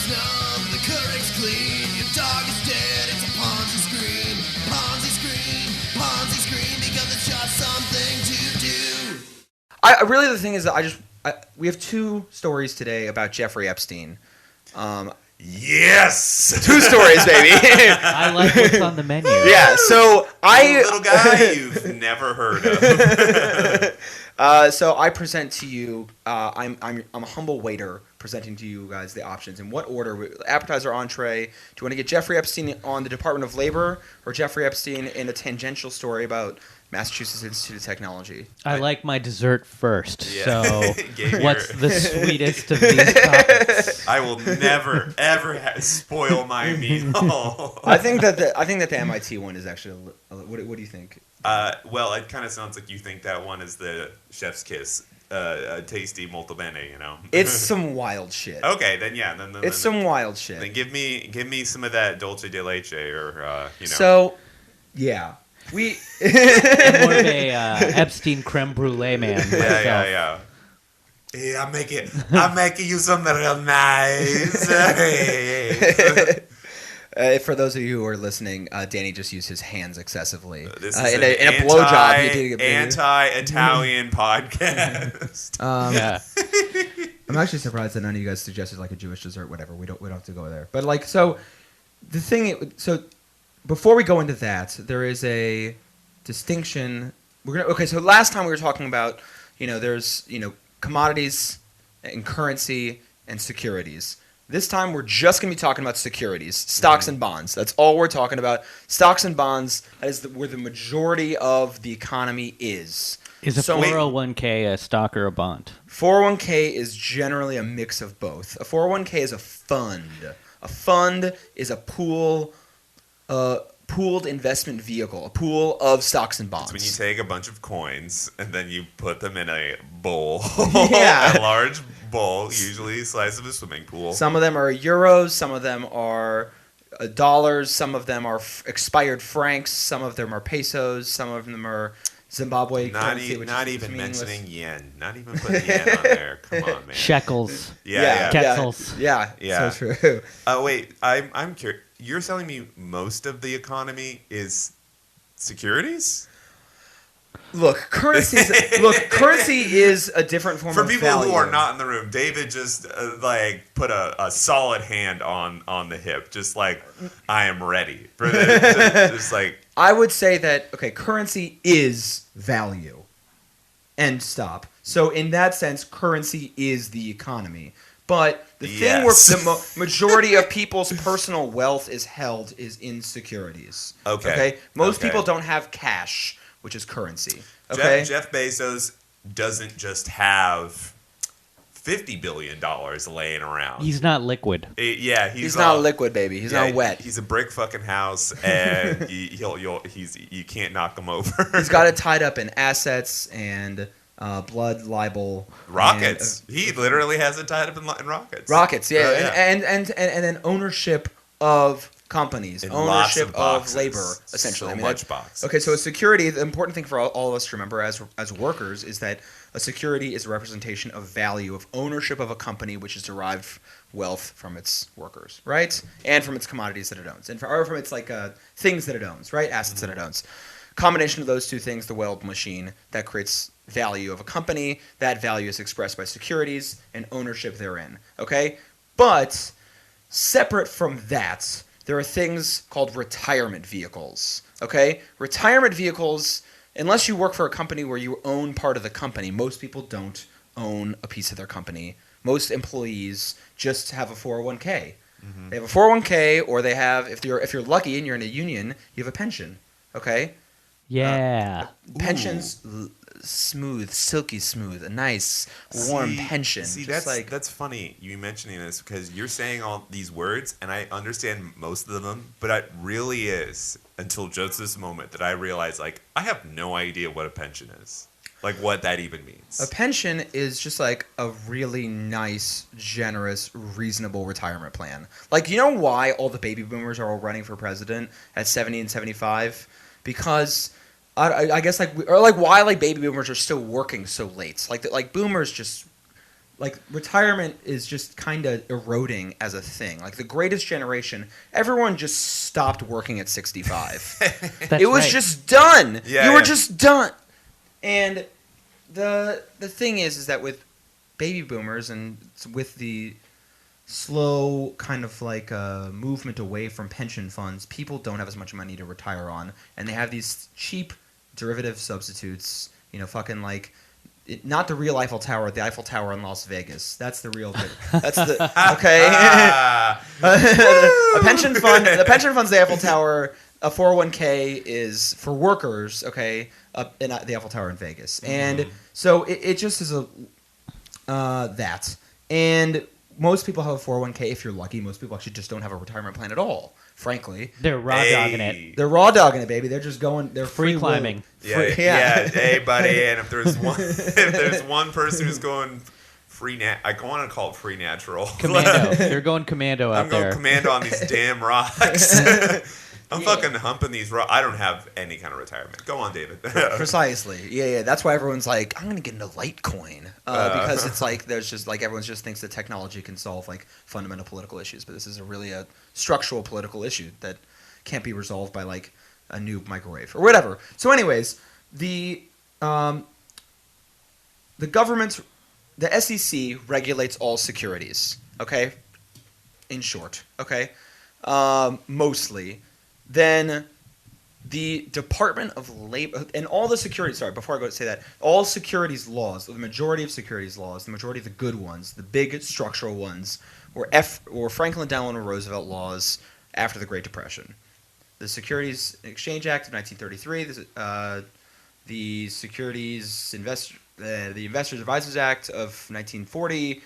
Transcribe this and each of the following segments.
car's numb, the Keurig's clean, your dog is dead, it's a Ponzi Scream. Ponzi Scream, Ponzi Scream, because it's just something to do. Really, the thing is that we have two stories today about Jeffrey Epstein. Yes! 2 stories, baby. I like what's on the menu. Yeah, so Little guy you've never heard of. So I present to you. I'm a humble waiter presenting to you guys the options. In what order? Appetizer, entree. Do you want to get Jeffrey Epstein on the Department of Labor or Jeffrey Epstein in a tangential story about Massachusetts Institute of Technology? I like my dessert first. Yeah. So what's the sweetest of these topics? I will never, ever spoil my meal. I think that the MIT one is actually. What do you think? Well, it kind of sounds like you think that one is the chef's kiss. Tasty molto bene, you know. It's some wild shit. Okay, then yeah, then It's some wild shit. Then give me some of that dulce de leche, or you know. So, yeah, we. I'm more of a Epstein creme brulee man myself. Yeah. Hey, I'm making you something real nice. For those of you who are listening, Danny just used his hands excessively. This is in a blowjob. He did anti-Italian podcast. Yeah. I'm actually surprised that none of you guys suggested like a Jewish dessert. Whatever. We don't have to go there. But like, so the thing. So before we go into that, there is a distinction. So last time we were talking about, there's commodities and currency and securities. This time, we're just going to be talking about securities, stocks and bonds. That's all we're talking about. Stocks and bonds, that is where the majority of the economy is. Is a 401k a stock or a bond? 401k is generally a mix of both. A 401k is a fund. A fund is a pooled investment vehicle, a pool of stocks and bonds. It's when you take a bunch of coins and then you put them in a bowl. Yeah. A large bowl, usually the size of a swimming pool. Some of them are euros, some of them are dollars, some of them are expired francs, some of them are pesos, some of them are Zimbabwe currency, which not is even meaningless. mentioning yen. Not even putting yen on there. Come on, man. Shekels. Yeah. Quetzals. Yeah. So true. Wait, I'm curious. You're telling me most of the economy is securities? Look, currency is a different form For of people value. who are not in the room, David just put a solid hand on the hip, just like I am ready for this. Just like I would say that currency is value. End stop. So in that sense, currency is the economy. But the thing where the majority of people's personal wealth is held is in securities. Okay. Most people don't have cash, which is currency. Okay. Jeff Bezos doesn't just have $50 billion laying around. He's not liquid. He's not liquid, baby. He's not wet. He's a brick fucking house, and you can't knock him over. He's got it tied up in assets and blood libel. Rockets. He literally has it tied up in rockets. Rockets, yeah. And then ownership of companies, in ownership of boxes. labor, essentially. So much boxes. Okay, so a security, the important thing for all of us to remember as workers is that a security is a representation of value, of ownership of a company which is derived wealth from its workers, right? And from its commodities that it owns. Or from its things that it owns, right? Assets that it owns. Combination of those two things, the weld machine, that creates value of a company. That value is expressed by securities and ownership therein. Okay? But separate from that, there are things called retirement vehicles. Okay? Retirement vehicles, unless you work for a company where you own part of the company, most people don't own a piece of their company. Most employees just have a 401k. Mm-hmm. They have a 401k, or they have, if you're lucky and you're in a union, you have a pension. Okay? Yeah. Pensions, smooth, silky smooth, a nice, warm pension. See, just that's funny you mentioning this, because you're saying all these words, and I understand most of them, but it really is, until just this moment, that I realize, I have no idea what a pension is. What that even means. A pension is just a really nice, generous, reasonable retirement plan. You know why all the baby boomers are all running for president at 70 and 75? Because I guess why baby boomers are still working so late. Boomers just like retirement is just kind of eroding as a thing. Like the greatest generation, everyone just stopped working at 65. That's It was right. just done. Yeah, You were yeah. just done. And the thing is that with baby boomers and with the slow kind of like movement away from pension funds, people don't have as much money to retire on, and they have these cheap derivative substitutes. You know, fucking like. Not the real Eiffel Tower, the Eiffel Tower in Las Vegas. That's the real thing. That's the okay. A pension fund. The pension fund's the Eiffel Tower. A 401k is for workers. Okay, in the Eiffel Tower in Vegas, and so it just is a that. And most people have a 401k if you're lucky. Most people actually just don't have a retirement plan at all. Frankly, They're raw dogging it. they're raw dogging it, baby. They're just going. They're Free will. climbing. Yeah, Yeah. Hey, buddy, and if there's one person who's going I want to call it free natural. Commando. They're going commando out I'm going there. commando on these damn rocks. I'm fucking humping these rocks. I don't have any kind of retirement. Go on, David. Precisely. Yeah. That's why everyone's like, I'm gonna get into Litecoin because it's like there's just like everyone just thinks that technology can solve like fundamental political issues, but this is really a structural political issue that can't be resolved by like a new microwave or whatever. So, anyways, the government, the SEC regulates all securities. Okay, in short. Okay, mostly. Then the Department of Labor and all the securities. Sorry, before I go to say that, all securities laws, the majority of securities laws, the majority of the good ones, the big structural ones, were Franklin Delano Roosevelt laws after the Great Depression. The Securities and Exchange Act of 1933, the the Investors Advisors Act of 1940,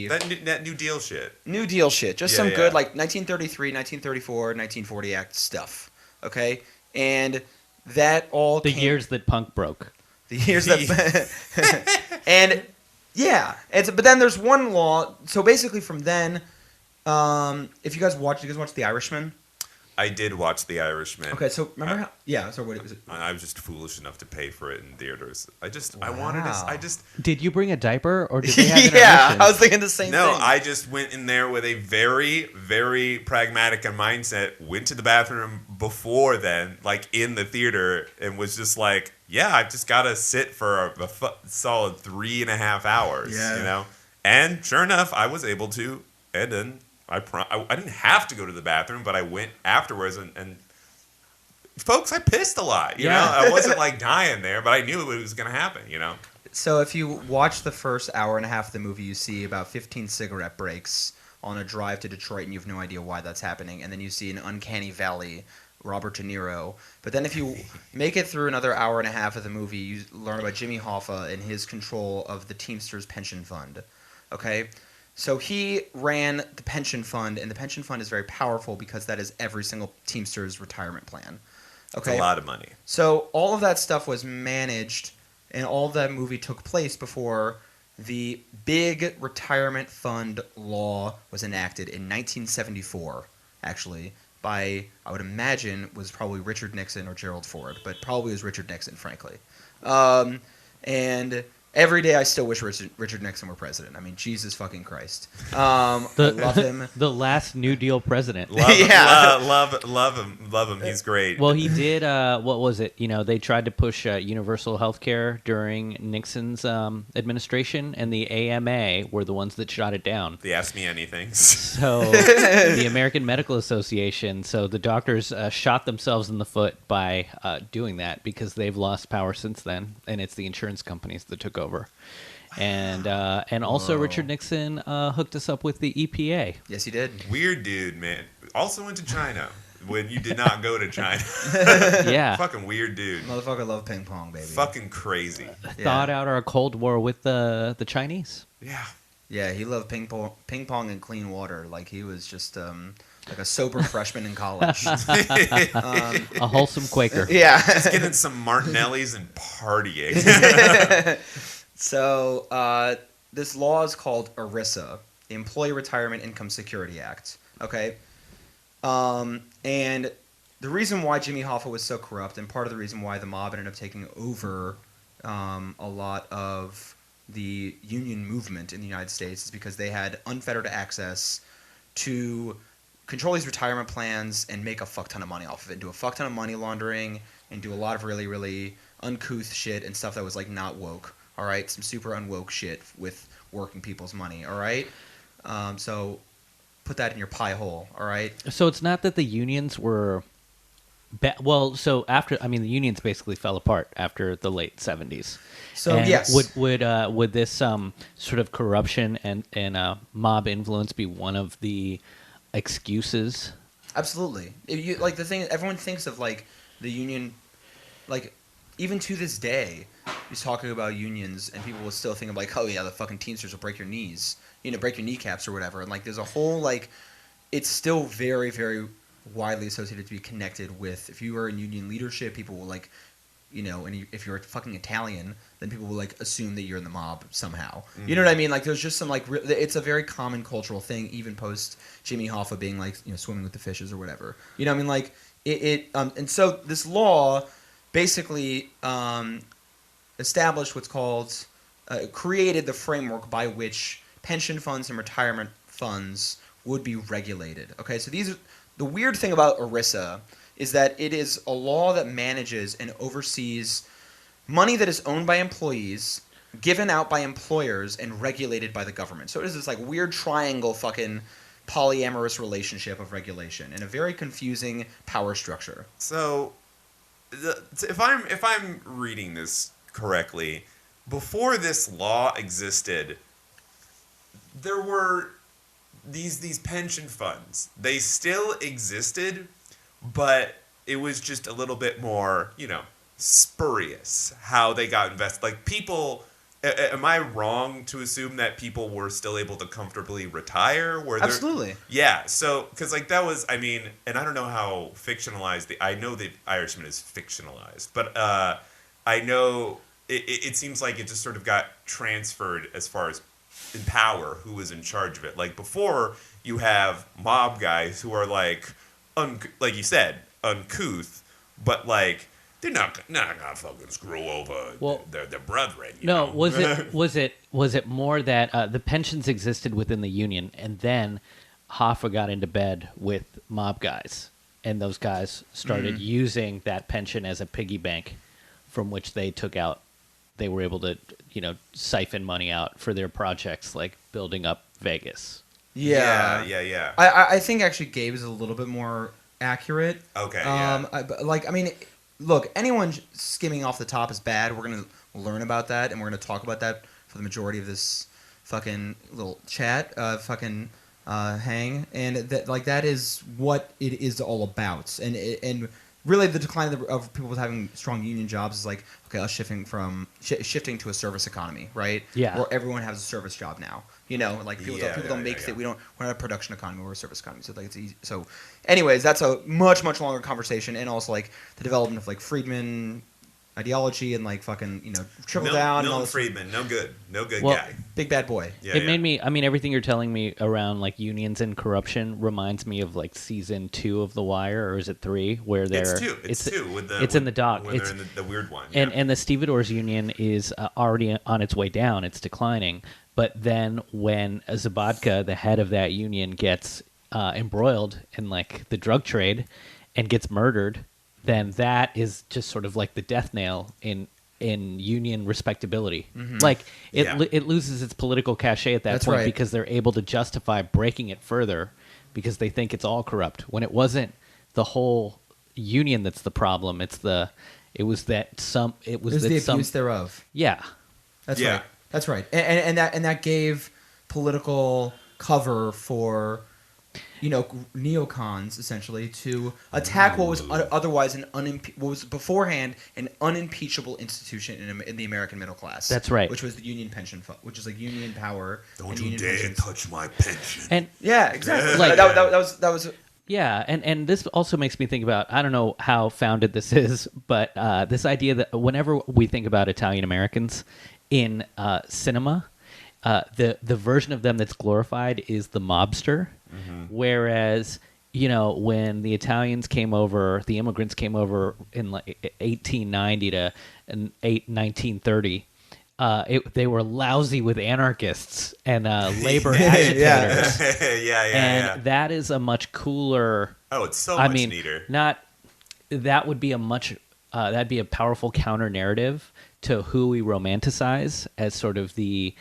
that New Deal shit. New Deal shit, just Yeah, some yeah. good like 1933, 1934, 1940 Act stuff. Okay, and that all The came, years that punk broke. the years that and yeah, but then there's one law. So basically, from then, if you guys watch The Irishman? I did watch The Irishman. Okay, so remember how? Yeah, so what was it? I was just foolish enough to pay for it in theaters. I wanted to. I just Did you bring a diaper or did they have Yeah, intermission? I was thinking the same no. thing. I just went in there with a very, very pragmatic mindset. Went to the bathroom before then, like in the theater, and was just like, yeah, I've just got to sit for a solid 3.5 hours. Yeah. You know, and sure enough, I was able to, and then. I didn't have to go to the bathroom, but I went afterwards, and folks, I pissed a lot. You know, I wasn't like dying there, but I knew it was going to happen. You know. So if you watch the first hour and a half of the movie, you see about 15 cigarette breaks on a drive to Detroit, and you have no idea why that's happening. And then you see an uncanny valley, Robert De Niro. But then if you make it through another hour and a half of the movie, you learn about Jimmy Hoffa and his control of the Teamsters pension fund. Okay? So he ran the pension fund, and the pension fund is very powerful because that is every single Teamsters retirement plan. Okay? It's a lot of money. So all of that stuff was managed, and all of that movie took place before the big retirement fund law was enacted in 1974, actually, by, I would imagine, was probably Richard Nixon or Gerald Ford, but probably was Richard Nixon, frankly. And every day I still wish Richard Nixon were president. I mean, Jesus fucking Christ. I love him. The last New Deal president. Love him. He's great. Well, he did. What was it? You know, they tried to push universal health care during Nixon's administration, and the AMA were the ones that shot it down. The Ask Me Anything. So the American Medical Association. So the doctors shot themselves in the foot by doing that because they've lost power since then, and it's the insurance companies that took over. And also Whoa. Richard Nixon hooked us up with the EPA. Yes, he did. Weird dude, man. Also went to China when you did not go to China. Yeah. Fucking weird dude. Motherfucker love ping pong, baby. Fucking crazy. Thawed out our Cold War with the Chinese. Yeah. Yeah, he loved ping pong and clean water. Like he was just like a sober freshman in college. A wholesome Quaker. Yeah. Just getting some Martinellis and partying. So this law is called ERISA, the Employee Retirement Income Security Act. Okay, and the reason why Jimmy Hoffa was so corrupt, and part of the reason why the mob ended up taking over a lot of the union movement in the United States is because they had unfettered access to control these retirement plans and make a fuck ton of money off of it, do a fuck ton of money laundering, and do a lot of really, really uncouth shit and stuff that was like not woke. All right, some super unwoke shit with working people's money. All right, so put that in your pie hole. All right. So it's not that the unions were. So after, I mean, the unions basically fell apart after the late 70s. So and yes, would this sort of corruption and mob influence be one of the excuses? absolutely. If you like the thing, everyone thinks of like the union, like even to this day, he's talking about unions, and people will still think of like, oh yeah, the fucking Teamsters will break your knees, break your kneecaps or whatever. And like, there's a whole like, it's still very, very widely associated to be connected with. If you are in union leadership, people will like, and if you're fucking Italian, then people will like assume that you're in the mob somehow. You know what I mean? Like, there's just some like, it's a very common cultural thing, even post Jimmy Hoffa being like, swimming with the fishes or whatever. You know what I mean? Like, and so this law basically established what's called, created the framework by which pension funds and retirement funds would be regulated. Okay, so the weird thing about ERISA is that it is a law that manages and oversees money that is owned by employees, given out by employers, and regulated by the government. So it is this like weird triangle fucking polyamorous relationship of regulation and a very confusing power structure. So, if I'm reading this correctly, before this law existed, there were these pension funds. They still existed, but it was just a little bit more, spurious how they got invested. Like, people, am I wrong to assume that people were still able to comfortably retire? Absolutely. Yeah, so, because, like, that was, I mean, and I don't know how fictionalized, I know the Irishman is fictionalized, but I know it seems like it just sort of got transferred as far as in power, who was in charge of it. Like, before, you have mob guys who are, like, like you said, uncouth, but, like, they're not gonna fucking screw over their brethren. You know? Was it more that the pensions existed within the union, and then Hoffa got into bed with mob guys, and those guys started using that pension as a piggy bank, from which they were able to siphon money out for their projects, like building up Vegas. Yeah. I think actually Gabe is a little bit more accurate. Okay. Look, anyone skimming off the top is bad. We're gonna learn about that, and we're gonna talk about that for the majority of this fucking little chat, hang, and that is what it is all about, and really the decline of people having strong union jobs is like, okay, us shifting to a service economy, right? Yeah. Where everyone has a service job now. Like people don't make it. We're not a production economy. We're a service economy. So like it's easy. So, anyways, that's a much longer conversation, and also like the development of like Friedman ideology and like fucking trickle down. Milton and all this Friedman, no good Well, guy. big bad boy. Yeah, Made me. I mean, everything you're telling me around like unions and corruption reminds me of like season 2 of The Wire, or is it 3? Where they're It's two. It's in the dock. When It's they're in the weird one. and the stevedores union is already on its way down. It's declining. But then when Zabodka, the head of that union, gets embroiled in like the drug trade and gets murdered, then that is just sort of like the death nail in union respectability. Like it loses its political cachet at that That's point right. because they're able to justify breaking it further because they think it's all corrupt when it wasn't the whole union that's the problem. It was the abuse thereof. Yeah. That's Yeah. right. That's right. And that gave political cover for neocons essentially to attack what was otherwise what was beforehand an unimpeachable institution in the American middle class. That's right. Which was the union pension fund, which is like union power. Don't and you union dare pensions. touch my pension. And Yeah, exactly. Like- that was. yeah, and this also makes me think about, I don't know how founded this is, but this idea that whenever we think about Italian Americans in cinema, the version of them that's glorified is the mobster, whereas when the Italians came over, the immigrants came over in like 1890 to 1930, they were lousy with anarchists and labor agitators. And that is a much cooler. Oh, it's so I much mean, neater. That would be a much that'd be a powerful counter narrative to who we romanticize as sort of the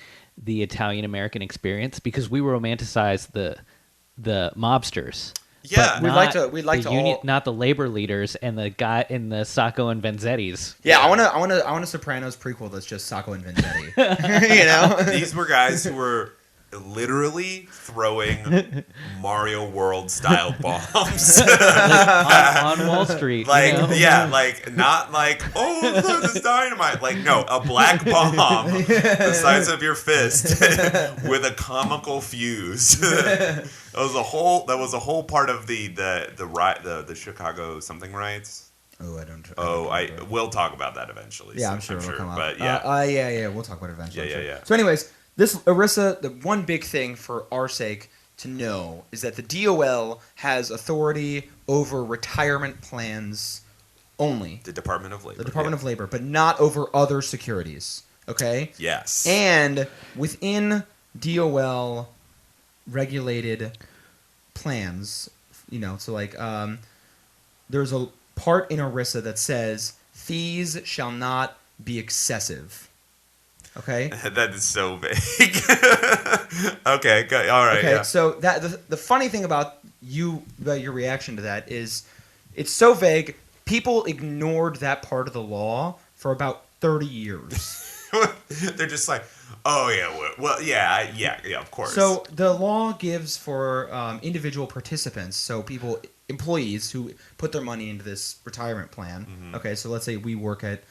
Italian American experience, because we romanticize the mobsters. Yeah. But We'd like to all... not the labor leaders and the guy in the Sacco and Vanzettis. Yeah, I want a Sopranos prequel that's just Sacco and Vanzetti. You know, These were guys who were literally throwing Mario World style bombs on Wall Street. Like, you know? yeah, like not like, oh, look, this dynamite. Like, no, a black bomb the size of your fist with a comical fuse. That was a whole part of the Chicago something riots. Oh, I don't. We'll talk about that eventually. Yeah, I'm sure it'll come up. But yeah, yeah, we'll talk about it eventually. Yeah. So, anyways, this Arissa, the one big thing for our sake to know is that the DOL has authority over retirement plans only. The Department of Labor. The Department of Labor, but not over other securities. Okay. Yes. And within DOL regulated plans, you know, so like there's a part in ERISA that says fees shall not be excessive. Okay? That is so vague. Okay, good. All right. Okay, Yeah. so that the funny thing about your reaction to that is it's so vague. People ignored that part of the law for about 30 years. They're just like, oh yeah, well, yeah, of course. So the law gives for individual participants, so employees who put their money into this retirement plan. Mm-hmm. Okay, so let's say we work at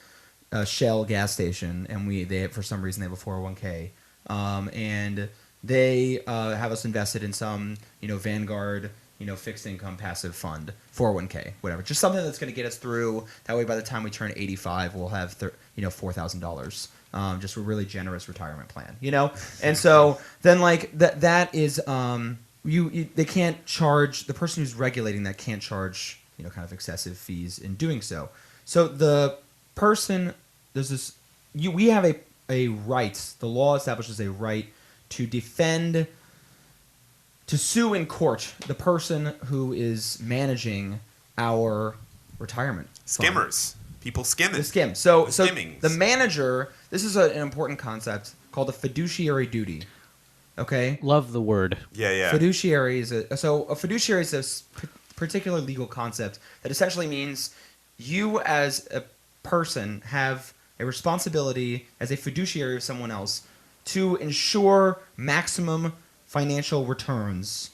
a Shell gas station, and they for some reason they have a 401k, and they have us invested in some Vanguard fixed income passive fund 401k, whatever, just something that's going to get us through. That way, by the time we turn 85, we'll have $4,000. Just a really generous retirement plan, And so then that is they can't charge, the person who's regulating that can't charge kind of excessive fees in doing so. So the person, we have a right. The law establishes a right to defend, to sue in court the person who is managing our retirement fund. Skimmers. People skimming. The skim. So skimmings. The manager, this is an important concept called a fiduciary duty. Okay? Love the word. Yeah. Fiduciary is a fiduciary is a particular legal concept that essentially means you as a person have a responsibility as a fiduciary of someone else to ensure maximum financial returns,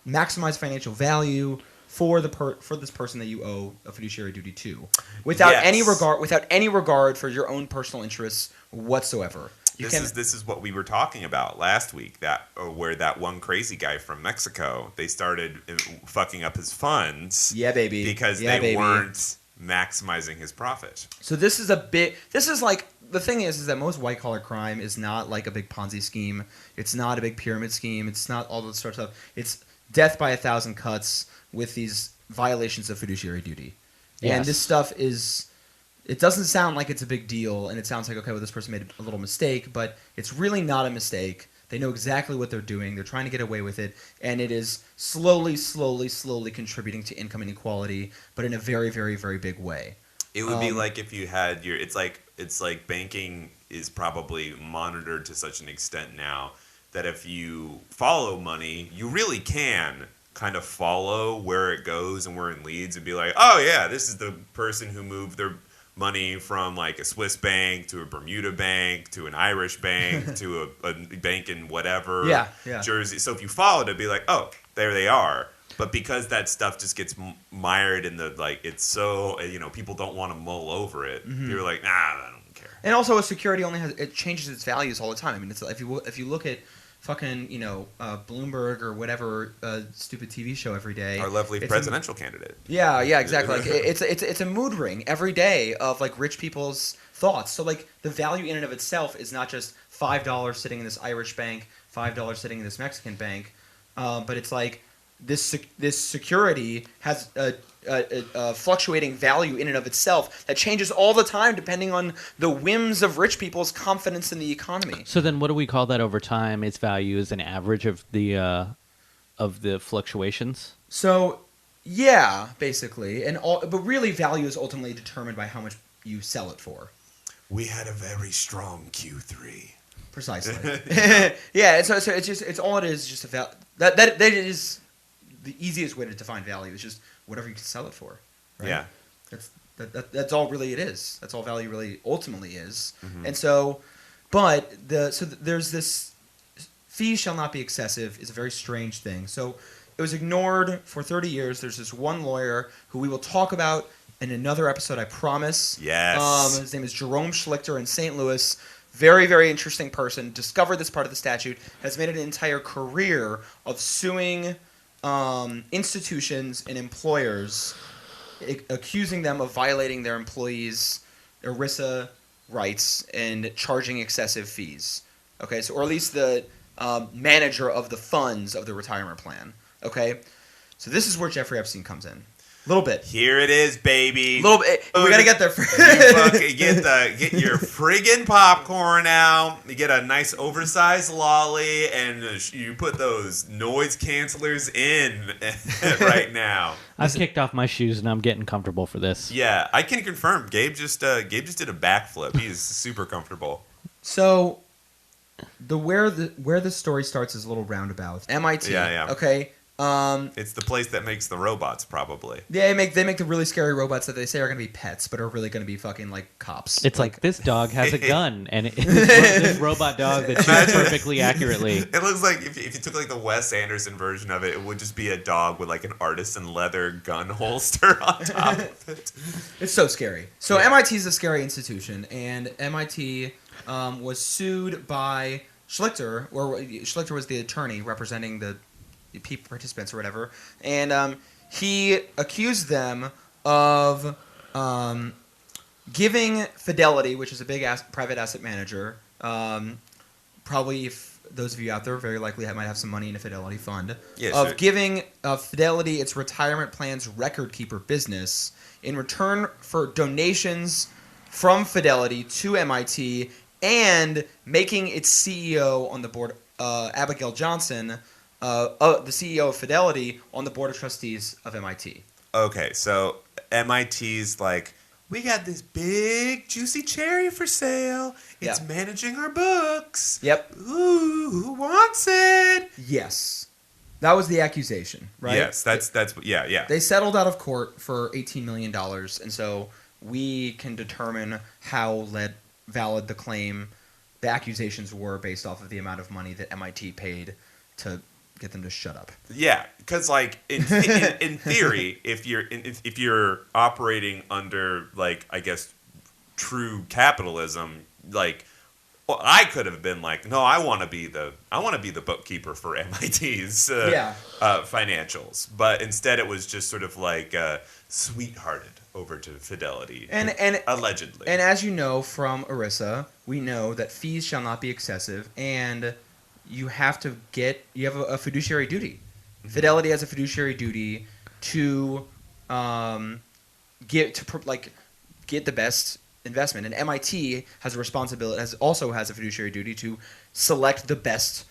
maximize financial value for this person that you owe a fiduciary duty to, without any regard for your own personal interests whatsoever. This is what we were talking about last week, where that one crazy guy from Mexico, they started fucking up his funds. Yeah, baby. Because they weren't maximizing his profit. So the thing is that most white collar crime is not like a big Ponzi scheme. It's not a big pyramid scheme. It's not all this sort of stuff. It's death by 1,000 cuts with these violations of fiduciary duty. Yes. And this stuff it doesn't sound like it's a big deal, and it sounds like, okay, well, this person made a little mistake, but it's really not a mistake. They know exactly what they're doing. They're trying to get away with it, and it is slowly contributing to income inequality, but in a very, very, very big way. It would be like if you had it's like banking is probably monitored to such an extent now that if you follow money, you really can kind of follow where it goes and where it leads and be like, oh yeah, this is the person who moved their money from like a Swiss bank to a Bermuda bank to an Irish bank to a bank in whatever Jersey. So if you followed it, it'd be like, oh, there they are. But because that stuff just gets mired in it's so, people don't want to mull over it. Mm-hmm. You're like, nah, I don't care. And also, a security it changes its values all the time. I mean, it's if you look at fucking Bloomberg or whatever stupid TV show every day. Our lovely presidential candidate. Yeah, exactly. It's a mood ring every day of rich people's thoughts. So the value in and of itself is not just $5 sitting in this Irish bank, $5 sitting in this Mexican bank, but it's this security has a fluctuating value in and of itself that changes all the time depending on the whims of rich people's confidence in the economy. So then, what do we call that over time? Its value is an average of the fluctuations. So, yeah, basically, but really, value is ultimately determined by how much you sell it for. We had a very strong Q3. Precisely. Yeah. So it's all it is. Just that is the easiest way to define value. Is just whatever you can sell it for. Right? Yeah. That's all really it is. That's all value really ultimately is. Mm-hmm. And so, but there's this fees shall not be excessive is a very strange thing. So it was ignored for 30 years. There's this one lawyer who we will talk about in another episode, I promise. Yes. His name is Jerome Schlichter in St. Louis. Very, very interesting person. Discovered this part of the statute. Has made an entire career of suing institutions and employers, accusing them of violating their employees' ERISA rights and charging excessive fees. Okay, so or at least the manager of the funds of the retirement plan. Okay, so this is where Jeffrey Epstein comes in. A little bit. Here it is, baby. A little bit. We gotta get there. You fucking get your friggin' popcorn out. You get a nice oversized lolly, and you put those noise cancelers in right now. I've kicked off my shoes and I'm getting comfortable for this. Yeah, I can confirm. Gabe just did a backflip. He is super comfortable. So, where the story starts is a little roundabout. MIT. Yeah. Okay. It's the place that makes the robots, probably. They make the really scary robots that they say are going to be pets, but are really going to be fucking like cops. It's like this dog has a gun, and this robot dog that shoots perfectly accurately. It looks like if you took like the Wes Anderson version of it, it would just be a dog with like an artisan leather gun holster on top of it. It's so scary. So MIT is a scary institution, and MIT was sued by Schlichter, or Schlichter was the attorney representing the participants or whatever, and he accused them of giving Fidelity, which is a big private asset manager, probably if those of you out there very likely might have some money in a Fidelity fund, of giving Fidelity its retirement plan's record keeper business in return for donations from Fidelity to MIT and making its CEO on the board, Abigail Johnson, the CEO of Fidelity, on the board of trustees of MIT. Okay, so MIT's like, we got this big juicy cherry for sale. It's managing our books. Yep. Ooh, who wants it? Yes. That was the accusation, right? Yes, that's yeah. They settled out of court for $18 million, and so we can determine how valid the accusations were based off of the amount of money that MIT paid to get them to shut up. Yeah, because like in theory, if you're operating under like I guess true capitalism, like I could have been like, no, I want to be the bookkeeper for MIT's financials, but instead it was just sort of like sweethearted over to Fidelity, and allegedly. And as you know from ERISA, we know that fees shall not be excessive, and you have a fiduciary duty. Mm-hmm. Fidelity has a fiduciary duty to get the best investment, and MIT has a responsibility, also has a fiduciary duty to select the best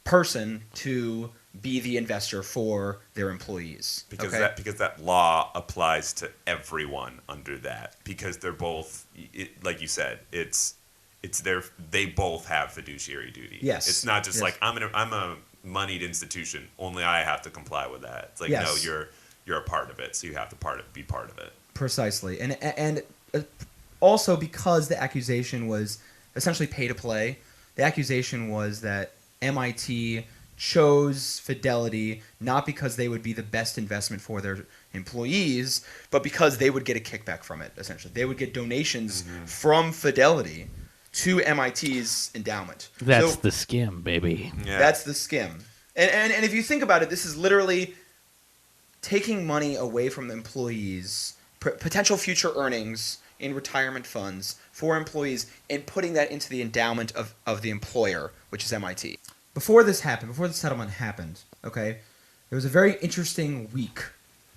person to be the investor for their employees. Because that law applies to everyone under that. Because they're both, like you said, they both have fiduciary duty. Yes. It's not just like I'm a moneyed institution, only I have to comply with that. It's like no, you're a part of it, so you have to be part of it. Precisely, and also because the accusation was essentially pay to play. The accusation was that MIT chose Fidelity not because they would be the best investment for their employees, but because they would get a kickback from it. Essentially, they would get donations from Fidelity to MIT's endowment. That's the skim, baby. Yeah. That's the skim. And if you think about it, this is literally taking money away from the employees, potential future earnings in retirement funds for employees, and putting that into the endowment of the employer, which is MIT. Before this settlement happened, okay, there was a very interesting week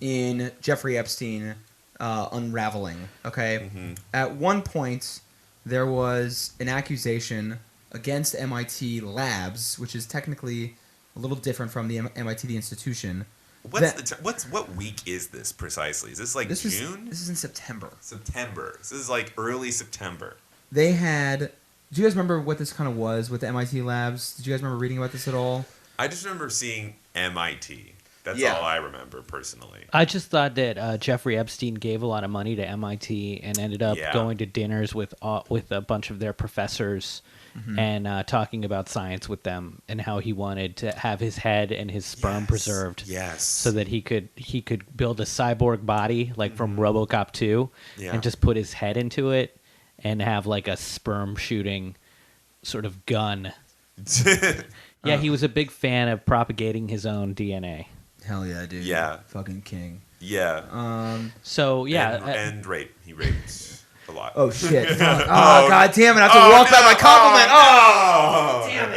in Jeffrey Epstein unraveling. Okay, at one point there was an accusation against MIT Labs, which is technically a little different from the MIT the institution. What week is this precisely? Is this like June? This is in September. September. This is like early September. They had. Do you guys remember what this kind of was with the MIT Labs? Did you guys remember reading about this at all? I just remember seeing MIT. That's all I remember personally. I just thought that Jeffrey Epstein gave a lot of money to MIT and ended up going to dinners with a bunch of their professors and talking about science with them and how he wanted to have his head and his sperm preserved. Yes. So that he could build a cyborg body like from RoboCop 2 and just put his head into it and have like a sperm shooting sort of gun. Yeah, he was a big fan of propagating his own DNA. Hell yeah, dude. Yeah. Fucking king. Yeah. So, yeah. And rape. He raped a lot. Oh, shit. Fuck. Oh, god damn it. I have to walk back my compliment. Oh, damn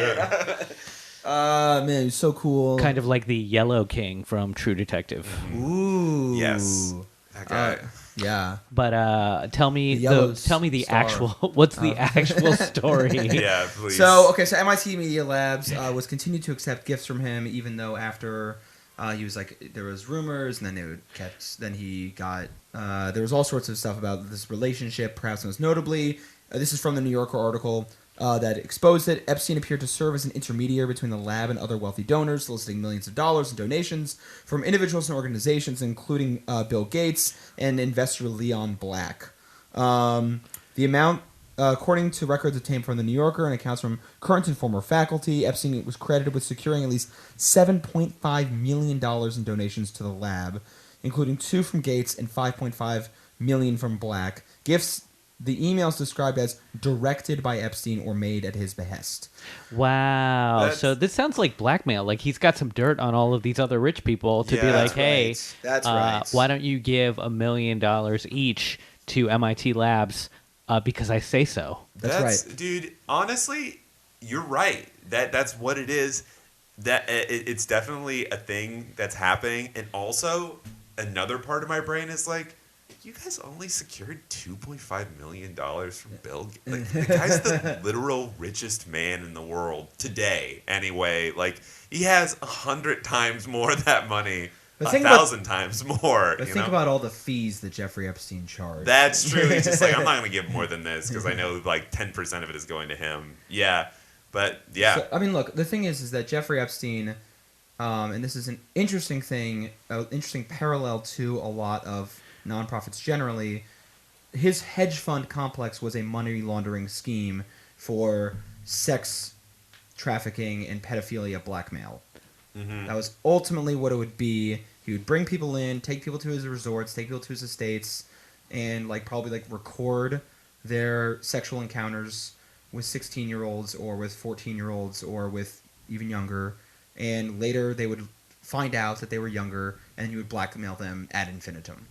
it. Man, he's so cool. Kind of like the Yellow King from True Detective. Ooh. Yes. That guy. Yeah. But tell me The the star. actual what's the actual story? Yeah, please. So MIT Media Labs was continued to accept gifts from him, even though after he was like, there was rumors, and then they would catch. Then he got. There was all sorts of stuff about this relationship. Perhaps most notably, this is from the New Yorker article that exposed it. Epstein appeared to serve as an intermediary between the lab and other wealthy donors, soliciting millions of dollars in donations from individuals and organizations, including Bill Gates and investor Leon Black. The amount. According to records obtained from the New Yorker and accounts from current and former faculty, Epstein was credited with securing at least $7.5 million in donations to the lab, including $2 from Gates and $5.5 million from Black. Gifts, the emails described as directed by Epstein or made at his behest. Wow. So this sounds like blackmail. Like he's got some dirt on all of these other rich people to be like, hey, that's right. Why don't you give $1 million each to MIT Labs? Because I say so. That's right. Dude, honestly, you're right. That's what it is. That it's definitely a thing that's happening. And also, another part of my brain is like, you guys only secured $2.5 million from Bill Gates. Like, the guy's the literal richest man in the world today. Anyway, like, he has 100 times more of that money. 1,000 times more. But think about all the fees that Jeffrey Epstein charged. That's true. He's just like, I'm not going to give more than this because I know like 10% of it is going to him. Yeah. But yeah. So, I mean, look, the thing is that Jeffrey Epstein, and this is an interesting thing, an interesting parallel to a lot of nonprofits generally, his hedge fund complex was a money laundering scheme for sex trafficking and pedophilia blackmail. Mm-hmm. That was ultimately what it would be. He would bring people in, take people to his resorts, take people to his estates, and probably record their sexual encounters with 16-year-olds or with 14-year-olds or with even younger. And later they would find out that they were younger, and then he would blackmail them ad infinitum.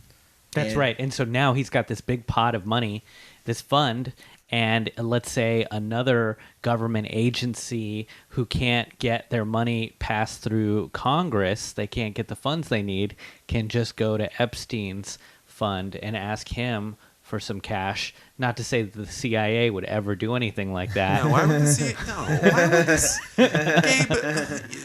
That's right. And so now he's got this big pot of money, this fund, and let's say another government agency who can't get their money passed through Congress, they can't get the funds they need, can just go to Epstein's fund and ask him for some cash. Not to say that the CIA would ever do anything like that. No, why would the CIA? No, why would this? Gabe,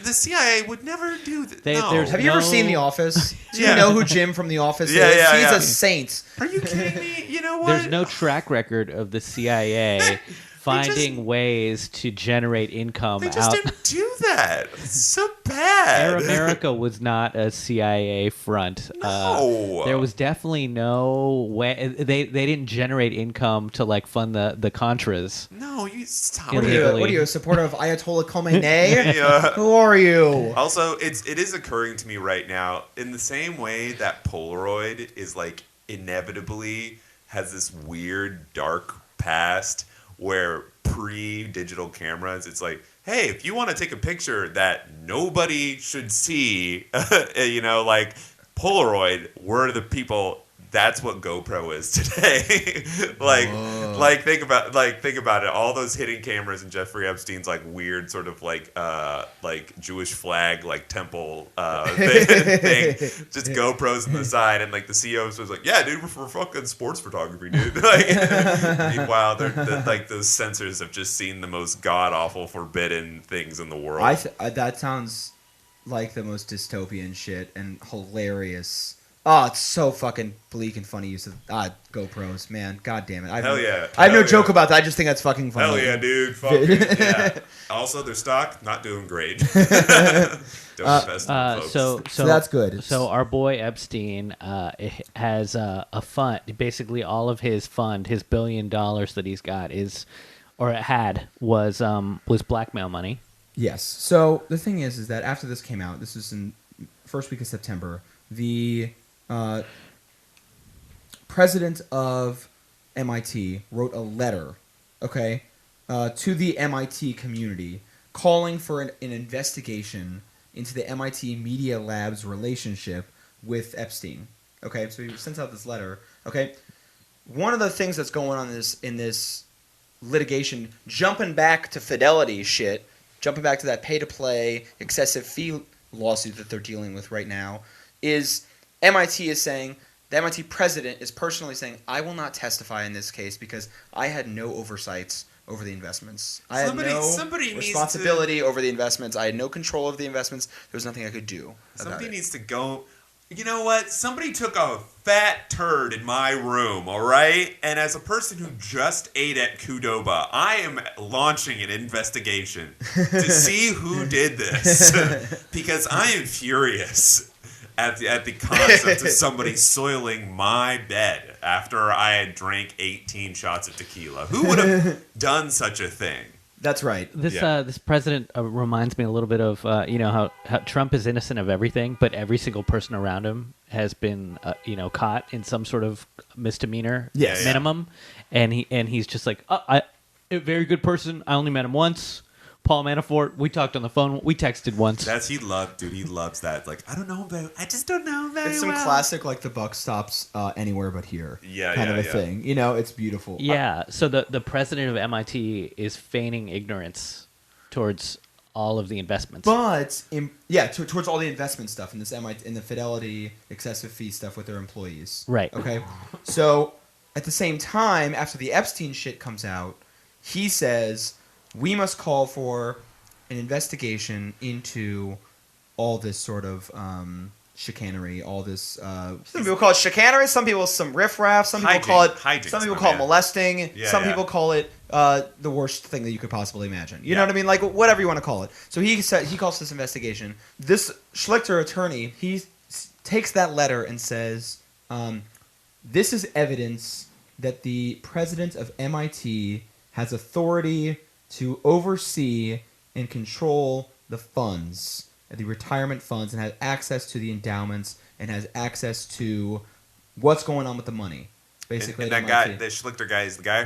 the CIA would never do that. No. Have you ever seen The Office? Do you know who Jim from The Office is? He's a saint. Are you kidding me? You know what? There's no track record of the CIA finding ways to generate income. They just didn't do that. It's so bad. Air America was not a CIA front. No. There was definitely no way. They didn't generate income to fund the Contras. No, you stop. What are you, a supporter of Ayatollah Khomeini? Yeah. Who are you? Also, it is occurring to me right now, in the same way that Polaroid is inevitably has this weird dark past where pre-digital cameras, it's like, hey, if you want to take a picture that nobody should see, Polaroid, we're the people that's what GoPro is today. Think about it. All those hidden cameras in Jeffrey Epstein's like weird sort of like Jewish flag like temple thing. Just GoPros on the side, and like the CEO was like, "Yeah, dude, we're fucking sports photography, dude." Like, meanwhile, like those censors have just seen the most god awful, forbidden things in the world. That sounds like the most dystopian shit and hilarious. Oh, it's so fucking bleak and funny use of GoPros, man. God damn it. Hell yeah. I have no joke about that. I just think that's fucking funny. Hell yeah, dude. Fucking, yeah. Also, their stock, not doing great. Don't invest in them, folks. So that's good. So our boy Epstein has a fund. Basically, all of his fund, his $1 billion that he's got was blackmail money. Yes. So the thing is that after this came out, this was in first week of September, the president of MIT wrote a letter, to the MIT community calling for an investigation into the MIT Media Lab's relationship with Epstein. Okay, so he sends out this letter. Okay, one of the things that's going on in this litigation, jumping back to Fidelity shit, jumping back to that pay-to-play excessive fee lawsuit that they're dealing with right now, is MIT is saying, the MIT president is personally saying, I will not testify in this case because I had no oversights over the investments. I had no responsibility over the investments. I had no control over the investments. There was nothing I could do. Somebody needs to go. You know what? Somebody took a fat turd in my room, all right? And as a person who just ate at Qdoba, I am launching an investigation to see who did this. Because I am furious at the concept of somebody soiling my bed after I had drank 18 shots of tequila. Who would have done such a thing? That's right. This president reminds me a little bit of how Trump is innocent of everything, but every single person around him has been caught in some sort of misdemeanor minimum, and he's just like, a very good person. I only met him once. Paul Manafort, we talked on the phone. We texted once. He loves that. Like, I just don't know very well. It's some classic, like, the buck stops anywhere but here kind of a thing. It's beautiful. Yeah, so the president of MIT is feigning ignorance towards all of the investments. But, towards all the investment stuff in this MIT, in the Fidelity excessive fee stuff with their employees. Right. Okay? So, at the same time, after the Epstein shit comes out, he says, we must call for an investigation into all this sort of chicanery, all this. Some people call it chicanery. Some people some riffraff. Some people call it hijinks. Some people call it molesting. Some people call it the worst thing that you could possibly imagine. You know what I mean? Like whatever you want to call it. So he calls this investigation. This Schlichter attorney takes that letter and says, "This is evidence that the president of MIT has authority to oversee and control the funds, the retirement funds, and has access to the endowments and has access to what's going on with the money." Basically, and that guy, the Schlichter guy, is the guy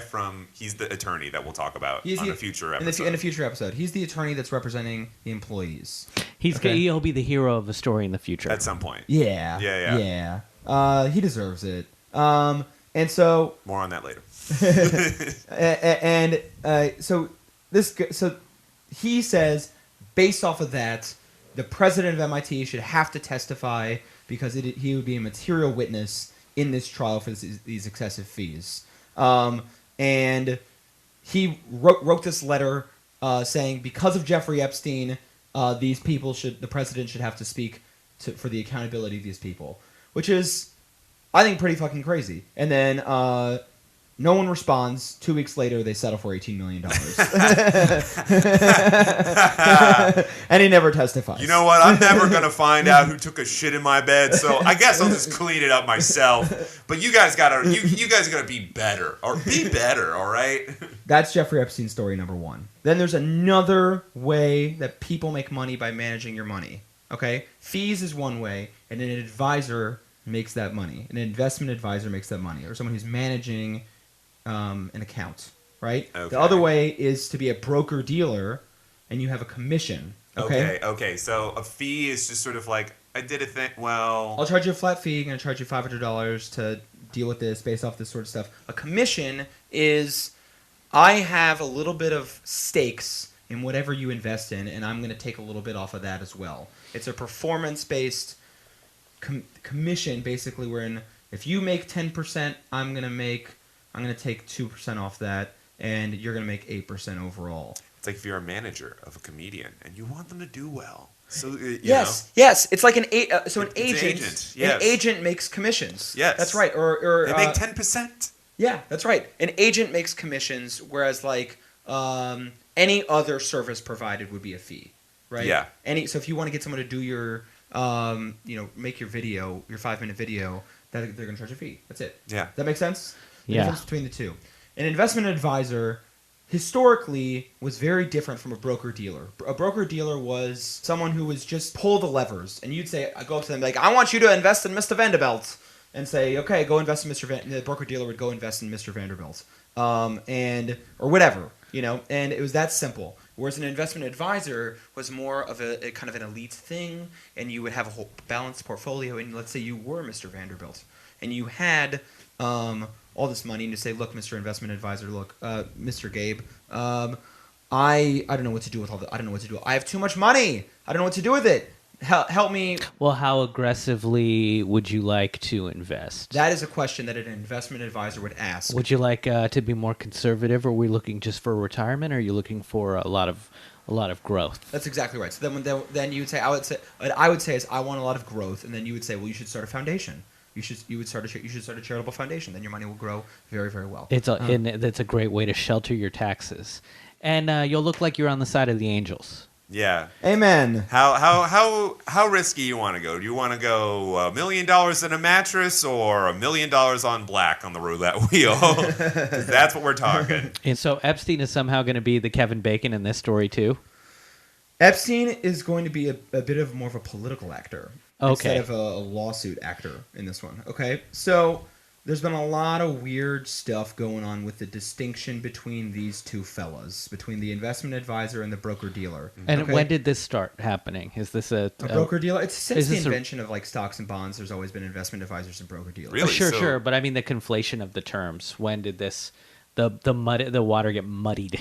he's the attorney that we'll talk about on a future episode. In a future episode. He's the attorney that's representing the employees. He'll be the hero of a story in the future. At some point. Yeah. He deserves it. And so... More on that later. So he says, based off of that, the president of MIT should have to testify because he would be a material witness in this trial for these excessive fees. And he wrote this letter saying, because of Jeffrey Epstein, the president should have to speak for the accountability of these people, which is, I think, pretty fucking crazy. And then no one responds. 2 weeks later, they settle for $18 million. And he never testifies. You know what? I'm never going to find out who took a shit in my bed, so I guess I'll just clean it up myself. But you guys gotta be better. Or be better, all right? That's Jeffrey Epstein's story number one. Then there's another way that people make money by managing your money. Okay? Fees is one way, and an advisor makes that money. An investment advisor makes that money. Or someone who's managing an account, right? Okay. The other way is to be a broker-dealer, and you have a commission. Okay. So a fee is just sort of like, I did a thing, well... I'll charge you a flat fee. I'm going to charge you $500 to deal with this based off this sort of stuff. A commission is I have a little bit of stakes in whatever you invest in, and I'm going to take a little bit off of that as well. It's a performance-based commission, basically, wherein if you make 10%, I'm going to take 2% off that, and you're going to make 8% overall. It's like if you're a manager of a comedian and you want them to do well. So yes, it's like an agent. Yes. An agent makes commissions. Yes, that's right. Or they make 10%. Yeah, that's right. An agent makes commissions, whereas like any other service provided would be a fee, right? Yeah. So if you want to get someone to do your, make your video, your 5-minute video, they're going to charge a fee. That's it. Yeah. That makes sense? The Yeah. difference between the two. An investment advisor historically was very different from a broker-dealer. A broker-dealer was someone who was just pull the levers. And you'd say, I go up to them like, I want you to invest in Mr. Vanderbilt. And say, okay, go invest in Mr. The broker-dealer would go invest in Mr. Vanderbilt. Or whatever, and it was that simple. Whereas an investment advisor was more of a kind of an elite thing, and you would have a whole balanced portfolio, and let's say you were Mr. Vanderbilt, and you had all this money, and you say, look, Mr. Investment Advisor, look, Mr. Gabe, I don't know what to do with I don't know what to do. I have too much money. I don't know what to do with it. Help me. Well, how aggressively would you like to invest? That is a question that an investment advisor would ask. Would you like to be more conservative? Or are we looking just for retirement? Or are you looking for a lot of growth? That's exactly right. So then you would say, what I would say is I want a lot of growth, and then you would say, well, you should start a foundation. You should start a charitable foundation. Then your money will grow very, very well. And that's a great way to shelter your taxes, and you'll look like you're on the side of the angels. Yeah. Amen. How risky you want to go? Do you want to go $1 million in a mattress or $1 million on black on the roulette wheel? 'Cause that's what we're talking. And so Epstein is somehow going to be the Kevin Bacon in this story too. Epstein is going to be a bit of more of a political actor Okay. instead of a lawsuit actor in this one. Okay, so there's been a lot of weird stuff going on with the distinction between these two fellas, between the investment advisor and the broker-dealer. And okay? when did this start happening? Is this a broker-dealer? It's since is the this a- invention of like stocks and bonds, there's always been investment advisors and broker-dealers. Really? Sure, So- sure. But I mean the conflation of the terms. When did the water get muddied?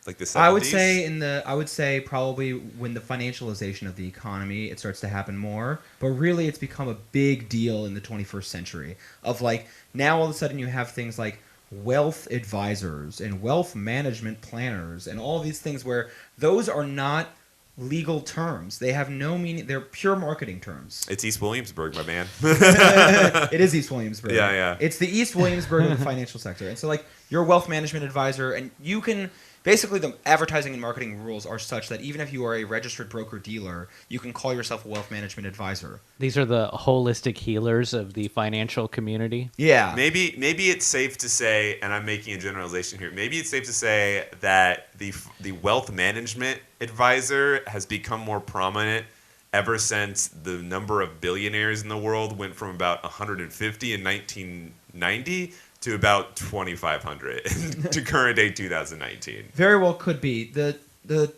Like the 70s? I would say probably when the financialization of the economy, it starts to happen more. But really, it's become a big deal in the 21st century. Of like now, all of a sudden, you have things like wealth advisors and wealth management planners and all these things where those are not legal terms. They have no meaning. They're pure marketing terms. It's East Williamsburg, my man. It is East Williamsburg. Yeah, yeah. It's the East Williamsburg of the financial sector. And so, like, you're a wealth management advisor, and you can basically the advertising and marketing rules are such that even if you are a registered broker-dealer, you can call yourself a wealth management advisor. These are the holistic healers of the financial community. Yeah. Maybe it's safe to say, and I'm making a generalization here. Maybe it's safe to say that the wealth management advisor has become more prominent ever since the number of billionaires in the world went from about 150 in 1990 to about 2,500 to current day 2019. Very well could be. The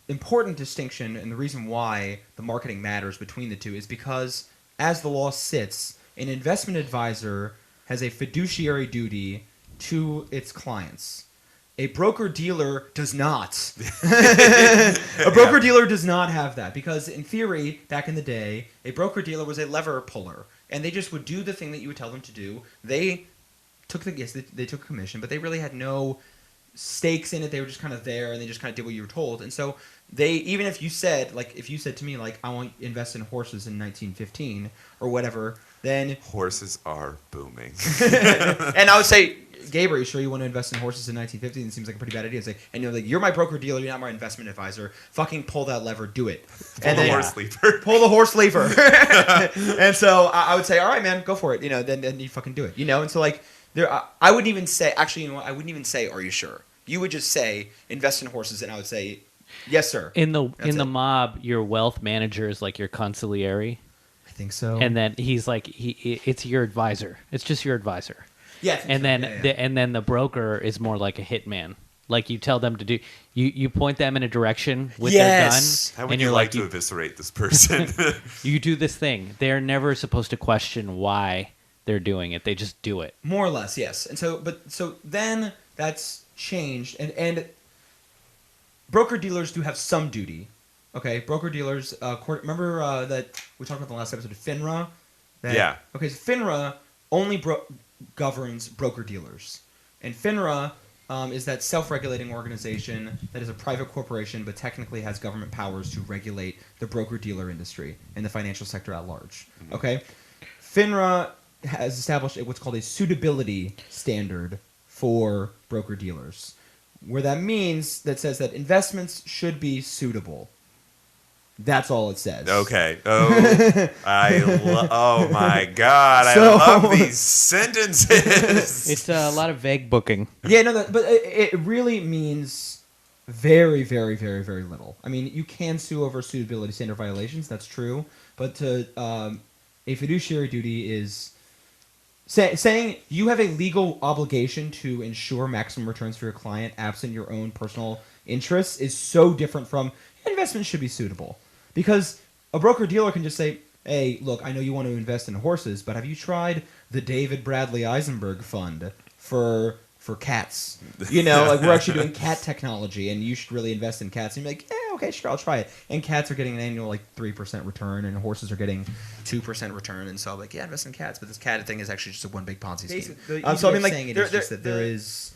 important distinction and the reason why the marketing matters between the two is because, as the law sits, an investment advisor has a fiduciary duty to its clients. A broker-dealer does not. A broker-dealer does not have that because, in theory, back in the day, a broker-dealer was a lever puller, and they just would do the thing that you would tell them to do. They took they took a commission, but they really had no stakes in it. They were just kind of there, and they just kind of did what you were told. And so even if you said to me, like, I want to invest in horses in 1915 or whatever, then Horses are booming. and I would say, Gabe, are you sure you want to invest in horses in 1915? It seems like a pretty bad idea. It's like, and you're like, you're my broker dealer, you're not my investment advisor. Fucking pull that lever, do it. Pull the horse lever. Pull the horse lever. And so I would say, all right, man, go for it. Then you fucking do it. And so like I wouldn't even say, actually, I wouldn't even say, are you sure? You would just say, invest in horses, and I would say, yes, sir. In the mob, your wealth manager is like your consigliere. I think so. And then he's like, it's your advisor. It's just your advisor. Yeah. And then the broker is more like a hitman. Like you tell them to do, you point them in a direction with their gun. How would and you you're like to eviscerate this person? you do this thing. They're never supposed to question why they're doing it. They just do it. More or less, yes. And so then that's changed, and broker dealers do have some duty. Okay, broker dealers. Remember that we talked about in the last episode of FINRA. Okay, so FINRA only governs broker dealers, and FINRA is that self-regulating organization that is a private corporation but technically has government powers to regulate the broker-dealer industry and the financial sector at large. Mm-hmm. Okay? FINRA has established what's called a suitability standard for broker-dealers, where that says that investments should be suitable. That's all it says. Okay. Oh, oh my God! I love these sentences. It's a lot of vague booking. Yeah, no, but it really means very, very, very, very little. I mean, you can sue over suitability standard violations. That's true, but a fiduciary duty is saying you have a legal obligation to ensure maximum returns for your client, absent your own personal interests, is so different from investments should be suitable. Because a broker-dealer can just say, hey, look, I know you want to invest in horses, but have you tried the David Bradley Eisenberg Fund for cats? You know, like we're actually doing cat technology, and you should really invest in cats. And you're like, okay, sure, I'll try it. And cats are getting an annual, 3% return, and horses are getting 2% return. And so I'm like, yeah, invest in cats. But this cat thing is actually just a one big Ponzi scheme. So I mean, there is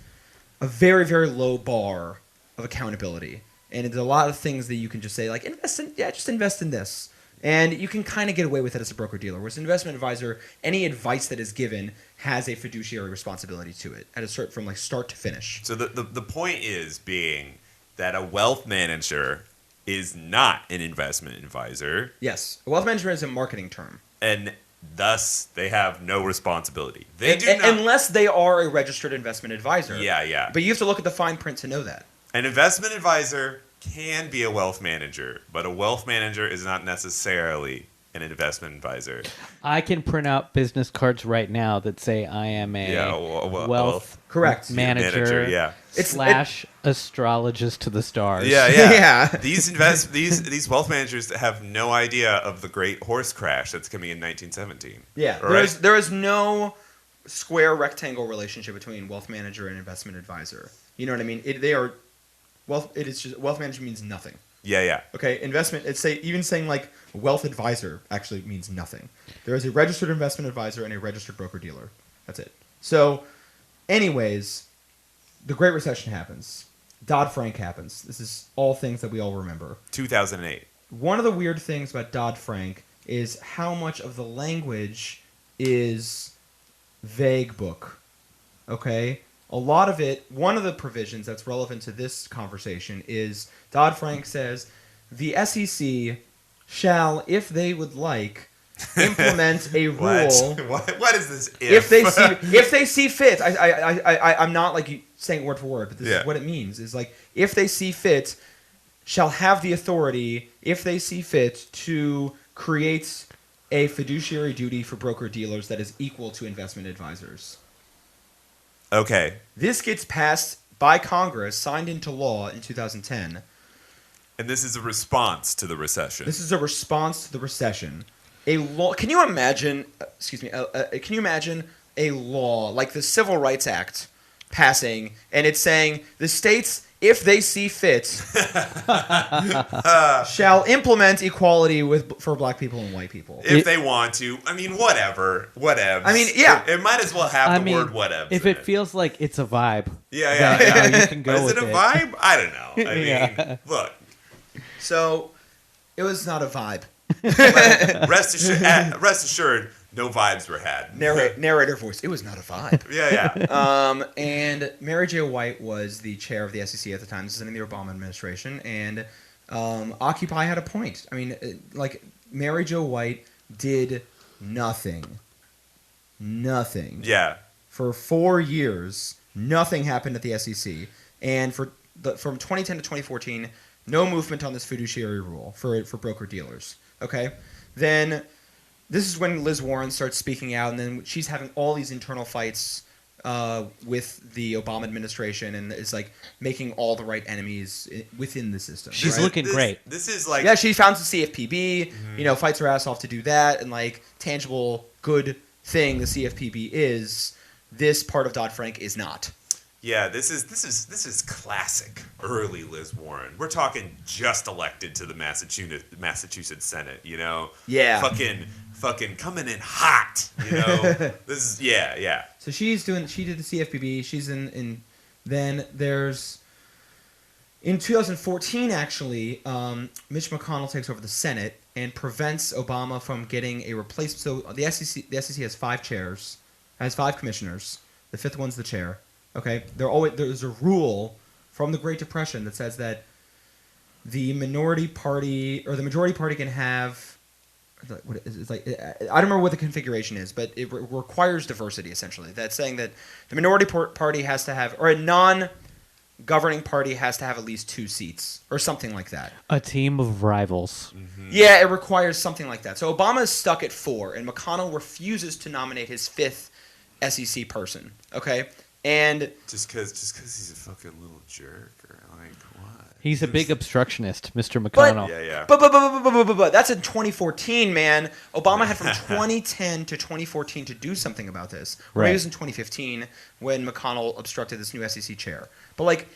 a very, very low bar of accountability. And there's a lot of things that you can just say, just invest in this. And you can kind of get away with it as a broker-dealer. Whereas an investment advisor, any advice that is given has a fiduciary responsibility to it, from start to finish. So the point is being that a wealth manager is not an investment advisor. Yes. A wealth manager is a marketing term. And thus, they have no responsibility. They do not, unless they are a registered investment advisor. Yeah. But you have to look at the fine print to know that. An investment advisor can be a wealth manager, but a wealth manager is not necessarily an investment advisor. I can print out business cards right now that say I am a wealth correct manager yeah. / astrologist to the stars. Yeah. These wealth managers have no idea of the great horse crash that's coming in 1917. Yeah, right? There is no square rectangle relationship between wealth manager and investment advisor. You know what I mean? Wealth management means nothing. Yeah. Okay, investment. Saying wealth advisor actually means nothing. There is a registered investment advisor and a registered broker dealer. That's it. So, anyways, the Great Recession happens. Dodd-Frank happens. This is all things that we all remember. 2008. One of the weird things about Dodd-Frank is how much of the language is vague book. Okay? A lot of it, one of the provisions that's relevant to this conversation is Dodd-Frank says the SEC shall, if they would like, implement a rule. What is this? If they see fit, I'm not saying word for word, but this is what it means. Is if they see fit, shall have the authority, if they see fit, to create a fiduciary duty for broker dealers that is equal to investment advisors. Okay. This gets passed by Congress, signed into law in 2010. And this is a response to the recession. This is a response to the recession. A law. Can you imagine? Can you imagine a law like the Civil Rights Act passing, and it's saying the states, if they see fit, shall implement equality for black people and white people. If they want to. I mean, whatever. Whatevs. I mean, yeah. It might as well have the word whatevs. If it feels like it's a vibe. Yeah. You can go with it. Is it a vibe? I don't know. I mean, look. So, it was not a vibe. Rest assured, no vibes were had. Narrator voice. It was not a vibe. Yeah. And Mary Jo White was the chair of the SEC at the time. This is in the Obama administration, and Occupy had a point. I mean, Mary Jo White did nothing. Yeah. For 4 years, nothing happened at the SEC, and from 2010 to 2014, no movement on this fiduciary rule for broker dealers. Okay, then. This is when Liz Warren starts speaking out, and then she's having all these internal fights with the Obama administration, and is making all the right enemies within the system. She's looking great. This is she founds the CFPB, fights her ass off to do that, and tangible good thing the CFPB is, this part of Dodd-Frank is not. Yeah, this is classic early Liz Warren. We're talking just elected to the Massachusetts Senate, you know? Yeah. Fucking coming in hot, you know? This is yeah. So she did the CFPB. She's in then there's in 2014 actually, Mitch McConnell takes over the Senate and prevents Obama from getting a replacement. So the SEC has 5 chairs, has 5 commissioners. The 5th one's the chair. Okay, there's a rule from the Great Depression that says that the minority party or the majority party can have. It's like I don't remember what the configuration is, but it requires diversity essentially. That's saying that the minority party has to have, or a non-governing party has to have at least 2 seats or something like that. A team of rivals. Mm-hmm. Yeah, it requires something like that. So Obama is stuck at 4, and McConnell refuses to nominate his 5th SEC person. Okay. And just because he's a fucking little jerk, or like what? He's a big obstructionist, Mr. McConnell. Yeah. But that's in 2014, man. Obama had from 2010 to 2014 to do something about this. Right. It was in 2015 when McConnell obstructed this new SEC chair. But like,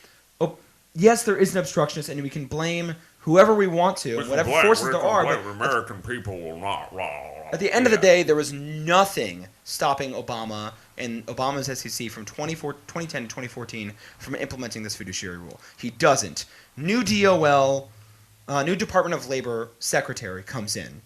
yes, there is an obstructionist, and we can blame whoever we want to, whatever forces there are. But American people will not. At the end of the day, there was nothing stopping Obama and Obama's SEC from 2010 to 2014 from implementing this fiduciary rule. He doesn't. New DOL, new Department of Labor secretary comes in.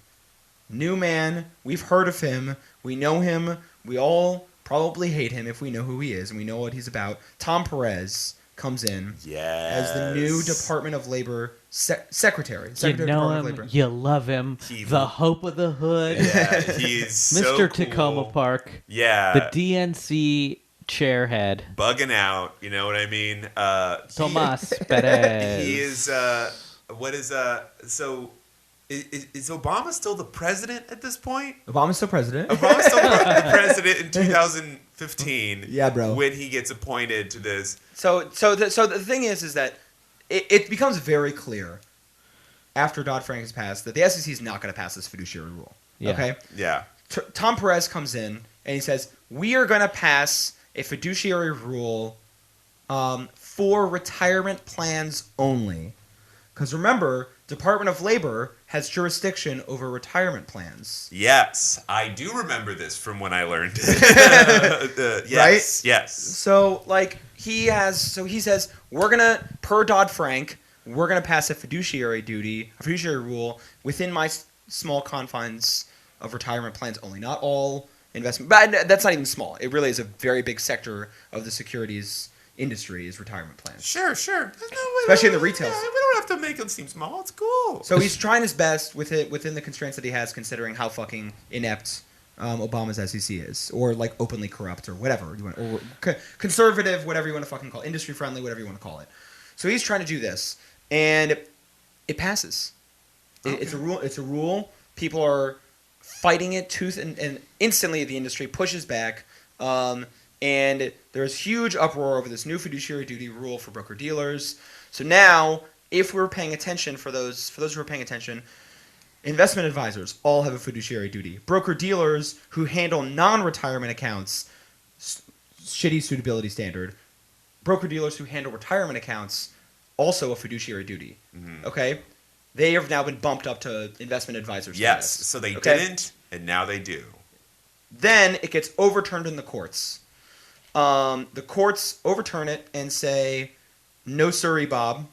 New man, we've heard of him, we know him, we all probably hate him if we know who he is and we know what he's about. Tom Perez comes in as the new Department of Labor secretary. You know him, you love him, the hope of the hood. Yeah, he's so Mr. cool. Tacoma Park. Yeah. The DNC chairhead. Bugging out, you know what I mean? Tomas Perez. He is, so is Obama still the president at this point? Obama's still president. Obama's still president in 2015. Yeah, bro. When he gets appointed to this. So the thing is that it becomes very clear after Dodd-Frank has passed that the SEC is not going to pass this fiduciary rule. Yeah. Okay? Yeah. Tom Perez comes in and he says, we are going to pass a fiduciary rule for retirement plans only. Because remember, Department of Labor has jurisdiction over retirement plans. Yes, I do remember this from when I learned it. Yes, right? Yes. So, he says, we're going to, per Dodd-Frank, we're going to pass a fiduciary rule within my small confines of retirement plans only. Not all investment, but that's not even small. It really is a very big sector of the securities industry is retirement plans. Sure. Especially in the retail. Yeah, we don't have to make them seem small. It's cool. So he's trying his best within the constraints that he has, considering how fucking inept Obama's SEC is, or openly corrupt, or whatever you want, or conservative, whatever you want to fucking call it, industry friendly, whatever you want to call it. So he's trying to do this, and it passes. Okay. It's a rule. People are fighting it tooth and instantly the industry pushes back. And there's huge uproar over this new fiduciary duty rule for broker-dealers. So now, if we're paying attention, for those who are paying attention, investment advisors all have a fiduciary duty. Broker-dealers who handle non-retirement accounts, shitty suitability standard. Broker-dealers who handle retirement accounts, also a fiduciary duty. Mm-hmm. Okay? They have now been bumped up to investment advisors. Yes, so they didn't, and now they do. Then it gets overturned in the courts. The courts overturn it and say, no sirree, Bob,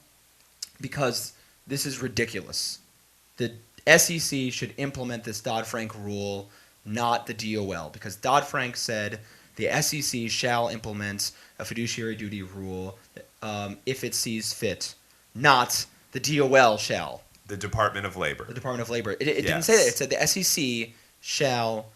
because this is ridiculous. The SEC should implement this Dodd-Frank rule, not the DOL, because Dodd-Frank said the SEC shall implement a fiduciary duty rule if it sees fit, not the DOL shall. The Department of Labor. The Department of Labor. It didn't say that. It said the SEC shall...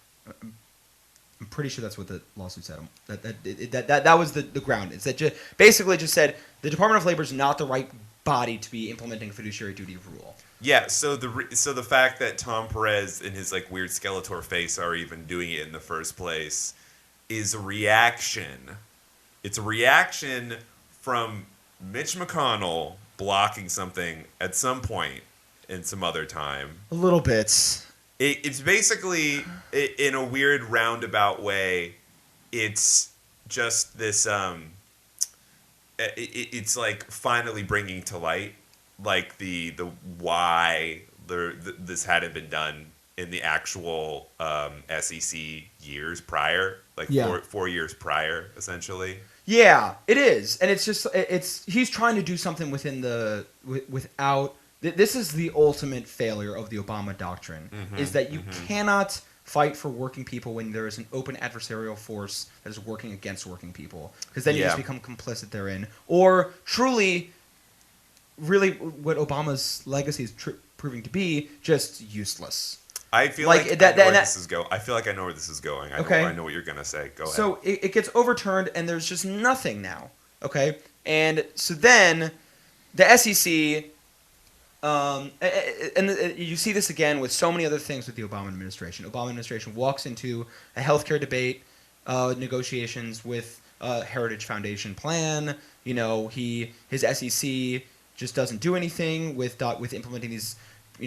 I'm pretty sure that's what the lawsuit said. That was the ground. It's that basically just said the Department of Labor is not the right body to be implementing a fiduciary duty rule. Yeah. So the fact that Tom Perez and his weird Skeletor face are even doing it in the first place is a reaction. It's a reaction from Mitch McConnell blocking something at some point in some other time. A little bit. It's basically, in a weird roundabout way, it's just this. It's like finally bringing to light, like the why this hadn't been done in the actual SEC years prior, like Yeah. 4 years prior, essentially. Yeah, it is, and it's just he's trying to do something within without. This is the ultimate failure of the Obama doctrine: is that you cannot fight for working people when there is an open adversarial force that is working against working people, because then you just become complicit therein, or truly, really, what Obama's legacy is proving to be just useless. I feel Like, like that- I know that- where this is going. I feel like I know where this is going. Okay. I know what you're gonna say. Go ahead. So it gets overturned, and there's just nothing now. Okay, and so then the SEC, and you see this again with so many other things with the Obama administration. Obama administration walks into a healthcare debate, negotiations with Heritage Foundation plan. You know, his SEC just doesn't do anything with implementing these,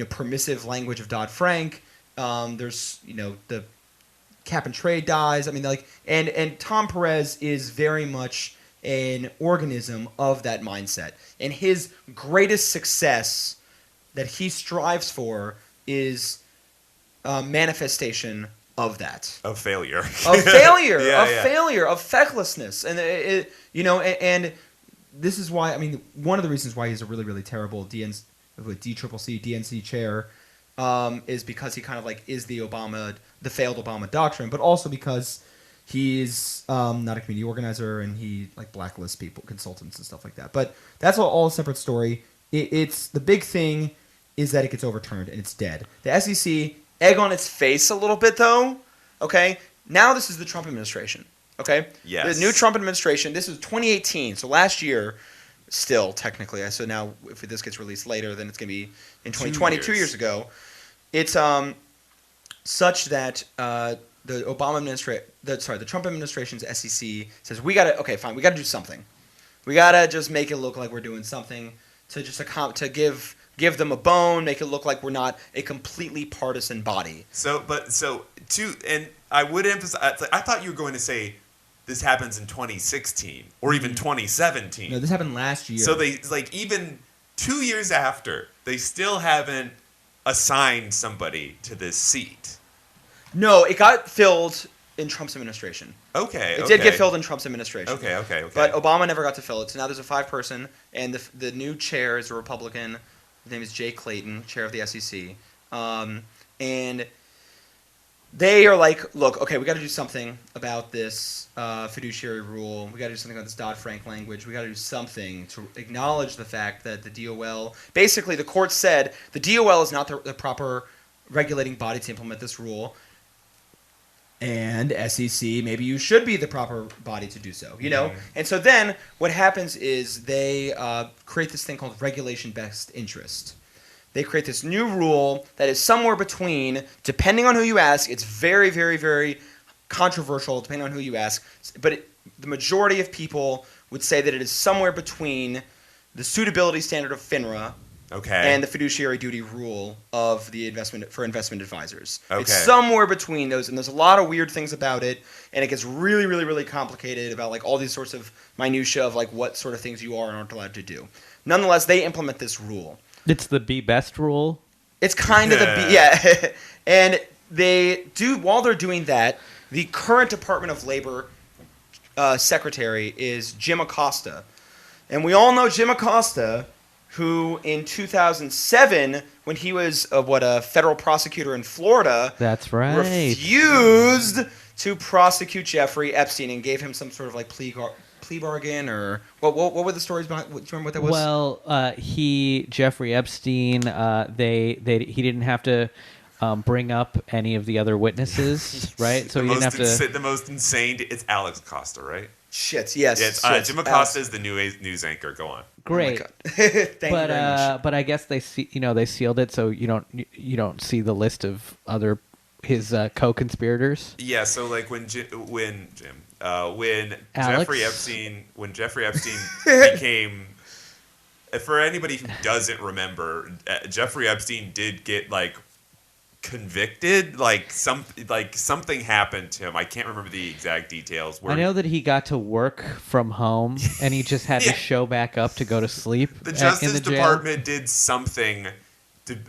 permissive language of Dodd-Frank. There's, the cap and trade dies. I mean, like, and Tom Perez is very much an organism of that mindset. And his greatest success that he strives for is a manifestation of that. Of failure. Of failure. Yeah, of yeah. failure. Of fecklessness. And, and this is why, I mean, one of the reasons why he's a really, really terrible DCCC chair is because he kind of like is the failed Obama doctrine, but also because he's not a community organizer and he like blacklists people, consultants and stuff like that. But that's all a separate story. It's the big thing is that it gets overturned and it's dead. The SEC, egg on its face a little bit though. Okay, now this is the Trump administration. Okay, Yes. The new Trump administration. This is 2018, so last year. Still, technically, so now if this gets released later, then it's going to be in 2020, 2 years ago. It's such that the Trump administration's SEC says we got to do something. We got to just make it look like we're doing something to give them a bone, make it look like we're not a completely partisan body. And I would emphasize. I thought you were going to say this happens in 2016 or even 2017. No, this happened last year. So they even 2 years after, they still haven't assigned somebody to this seat. No, it got filled in Trump's administration. Okay. It did get filled in Trump's administration. Okay. But Obama never got to fill it. So now there's a 5-person, and the new chair is a Republican. His name is Jay Clayton, chair of the SEC. And they are like, look, okay, we got to do something about this fiduciary rule. We got to do something about this Dodd-Frank language. We got to do something to acknowledge the fact that the DOL, basically the court said the DOL is not the proper regulating body to implement this rule. And SEC, maybe you should be the proper body to do so, And so then what happens is they create this thing called regulation best interest. They create this new rule that is somewhere between, depending on who you ask, it's very, very, very controversial depending on who you ask, but the majority of people would say that it is somewhere between the suitability standard of FINRA and the fiduciary duty rule of the investment advisors. Okay. It's somewhere between those, and there's a lot of weird things about it, and it gets really, really, really complicated about like all these sorts of minutia of like what sort of things you are and aren't allowed to do. Nonetheless, they implement this rule. It's the be best rule. It's kind of and they do, while they're doing that, the current Department of Labor secretary is Jim Acosta. And we all know Jim Acosta, who in 2007, when he was a federal prosecutor in Florida, That's right. refused to prosecute Jeffrey Epstein and gave him some sort of like plea bargain, or what were the stories behind? Do you remember what that was? Well, Jeffrey Epstein, he didn't have to bring up any of the other witnesses, right? So he didn't have to. The most insane. It's Alex Acosta, right? Shit. Yes. It's Jim Acosta is the news anchor. Go on. Great. Oh my God. Thank you very much. But I guess they sealed it so you don't see the list of his co-conspirators. Yeah. So like when Alex? when Jeffrey Epstein became, for anybody who doesn't remember, Jeffrey Epstein did get like convicted. Like something happened to him. I can't remember the exact details. I know that he got to work from home, and he just had to show back up to go to sleep. The in Justice the jail. Department did something,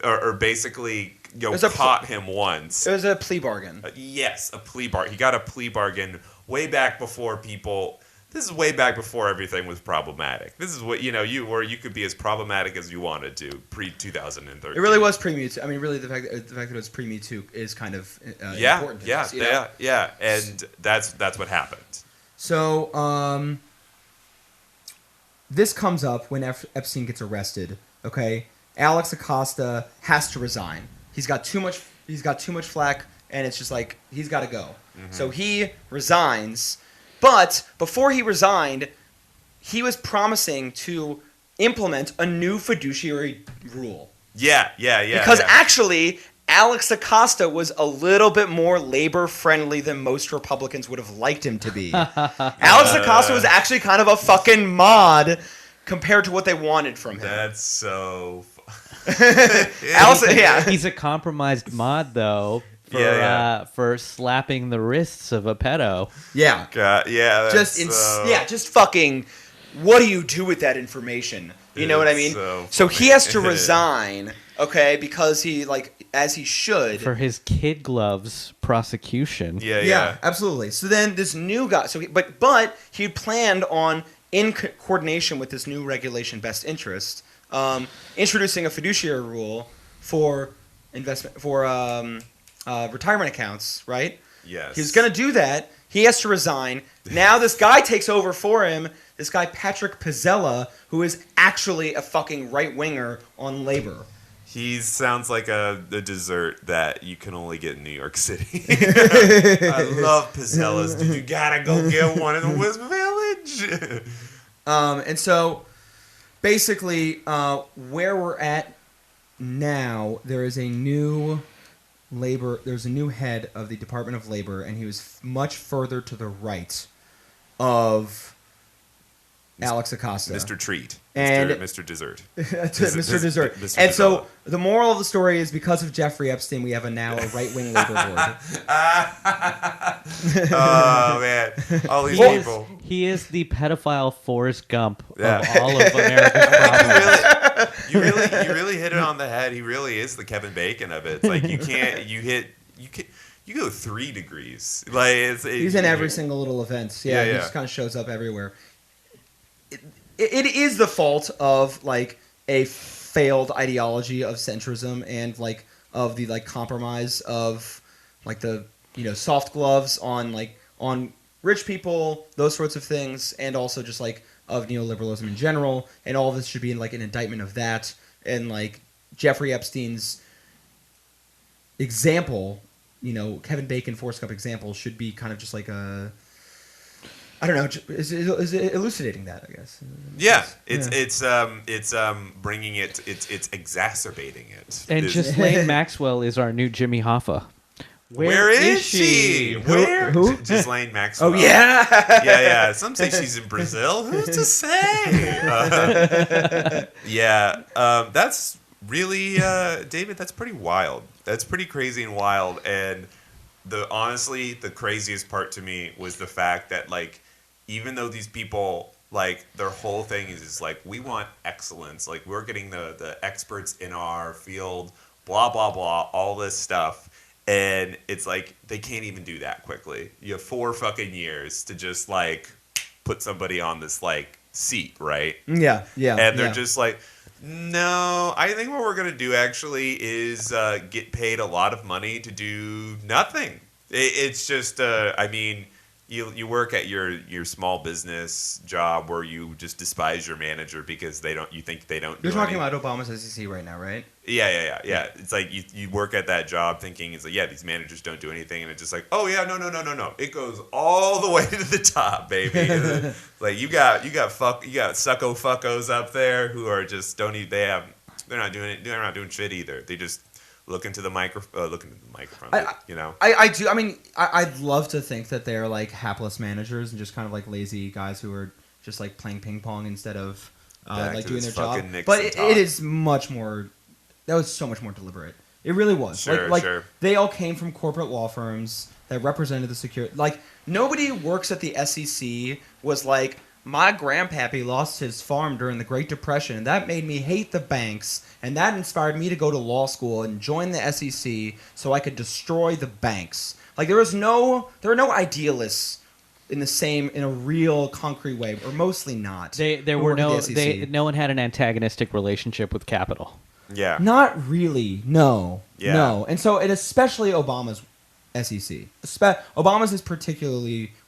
or basically caught him once. It was a plea bargain. Yes, a plea bargain. He got a plea bargain way back before people. This is way back before everything was problematic. This is what you could be as problematic as you wanted to pre-2013. It really was pre-Me Too. I mean, really, the fact that it was pre-Me Too is kind of important. To this, yeah, and that's what happened. So, this comes up when Epstein gets arrested. Okay, Alex Acosta has to resign. He's got too much flack, and it's just like he's got to go. Mm-hmm. So he resigns. But before he resigned, he was promising to implement a new fiduciary rule. Yeah. Because actually, Alex Acosta was a little bit more labor-friendly than most Republicans would have liked him to be. Alex Acosta was actually kind of a fucking mod compared to what they wanted from him. That's so... He's a compromised mod, though. For slapping the wrists of a pedo. Yeah. God, yeah. Just fucking. What do you do with that information? You know what I mean? So he has to resign, okay, because he as he should for his kid gloves prosecution. Yeah, absolutely. So then this new guy. But he planned on, in coordination with this new regulation, Best Interest, introducing a fiduciary rule for investment retirement accounts, right? Yes. He was going to do that. He has to resign. Now this guy takes over for him. This guy, Patrick Pizzella, who is actually a fucking right-winger on labor. He sounds like a dessert that you can only get in New York City. I love Pizzellas. Dude, you gotta go get one in the West Village. And so, basically, where we're at now, there's a new head of the Department of Labor, and he was much further to the right of Alex Acosta. Mr. Treat. And Mr. Dessert. Mr. Dessert. Mr. And so Develop. the moral of the story is because of Jeffrey Epstein, we have now a right-wing labor board. Oh, man. All these people. He is the pedophile Forrest Gump Yeah. of all of America's problems. You really hit it on the head. He really is the Kevin Bacon of it. It's like you go 3 degrees. Like He's in every single little event. Yeah, he just kind of shows up everywhere. It is the fault of like a failed ideology of centrism and like of the like compromise of like the soft gloves on rich people, those sorts of things, and also just like of neoliberalism in general, and all of this should be like an indictment of that. And like Jeffrey Epstein's example, Kevin Bacon, Forrest Gump example should be kind of just like a, I don't know, is it elucidating that, I guess. Yeah, it's bringing it, it's exacerbating it. And Ghislaine Maxwell is our new Jimmy Hoffa. Where is she? Where? Who? Ghislaine Maxwell. Oh, yeah. Yeah. Some say she's in Brazil. Who's to say? That's really, David, that's pretty wild. That's pretty crazy and wild. And honestly, the craziest part to me was the fact that, like, even though these people, like, their whole thing is like, we want excellence. Like, we're getting the experts in our field, blah, blah, blah, all this stuff. And it's like, they can't even do that quickly. You have 4 fucking years to just, like, put somebody on this, like, seat, right? Yeah. And they're just like, no, I think what we're going to do actually is get paid a lot of money to do nothing. It's just, I mean, you work at your small business job where you just despise your manager because you think they don't do You're talking anything. about Obama's SEC right now, right? Yeah. It's like you work at that job thinking it's like, yeah, these managers don't do anything, and it's just like, oh yeah, no. It goes all the way to the top, baby. Like you got sucko fuckos up there who are just they're not doing shit either. They just look into the microphone, I do. I mean, I'd love to think that they're like hapless managers and just kind of like lazy guys who are just like playing ping pong instead of like doing their job. But it is much more. That was so much more deliberate. It really was. Sure, like sure. they all came from corporate law firms that represented the security. Like nobody who works at the SEC was like, my grandpappy lost his farm during the Great Depression, and that made me hate the banks, and that inspired me to go to law school and join the SEC so I could destroy the banks. Like there were no idealists in a real concrete way, or mostly not. No one had an antagonistic relationship with capital. Yeah. Not really. No. Yeah. No. And so, especially Obama's SEC. Obama's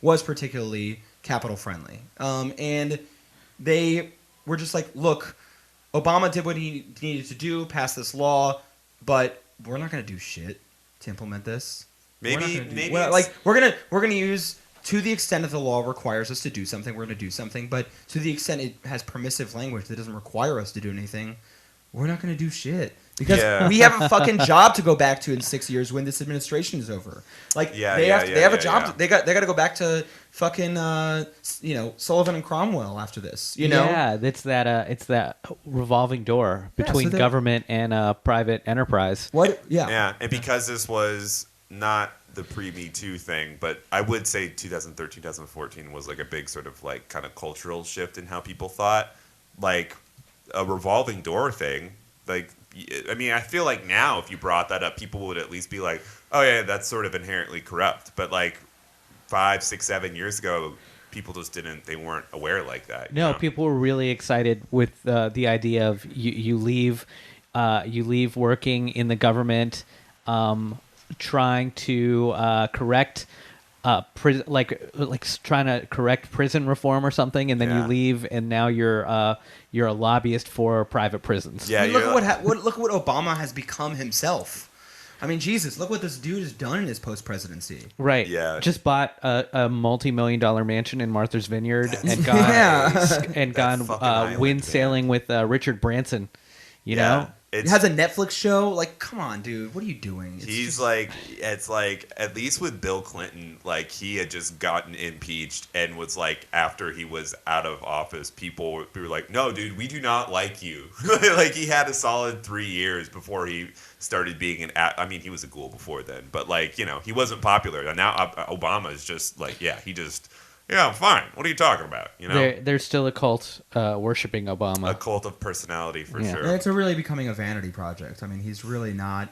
was particularly capital friendly. And they were just like, look, Obama did what he needed to do, pass this law, but we're not going to do shit to implement this. Maybe we're gonna use, to the extent that the law requires us to do something, we're going to do something. But to the extent it has permissive language that doesn't require us to do anything, we're not going to do shit. Because we have a fucking job to go back to in 6 years when this administration is over. Like they have a job. They got to go back to fucking Sullivan and Cromwell after this. You know? Yeah, it's that revolving door between government and private enterprise. What? Yeah. Yeah, and because this was not the pre-Me Too thing, but I would say 2013, 2014 was like a big sort of like kind of cultural shift in how people thought. Like a revolving door thing. Like, I mean, I feel like now if you brought that up, people would at least be like, oh yeah, that's sort of inherently corrupt. But like 5, 6, 7 years ago, people just they weren't aware like that. No, people were really excited with the idea of you leave working in the government, trying to correct trying to correct prison reform or something, and then you leave, and now you're a lobbyist for private prisons. Yeah, I mean, look at what Obama has become himself. I mean, Jesus, look what this dude has done in his post-presidency. Right. Yeah. Just bought a multi-million-dollar mansion in Martha's Vineyard and gone wind sailing with Richard Branson. You know. It has a Netflix show. Like, come on, dude. What are you doing? It's like, at least with Bill Clinton, like, he had just gotten impeached and was like, after he was out of office, people were like, no, dude, we do not like you. Like, he had a solid 3 years before he started being I mean, he was a ghoul before then, but like, he wasn't popular. And now Obama is just like, I'm fine. What are you talking about? There's still a cult worshiping Obama. A cult of personality, for sure. And it's really becoming a vanity project. I mean, he's really not,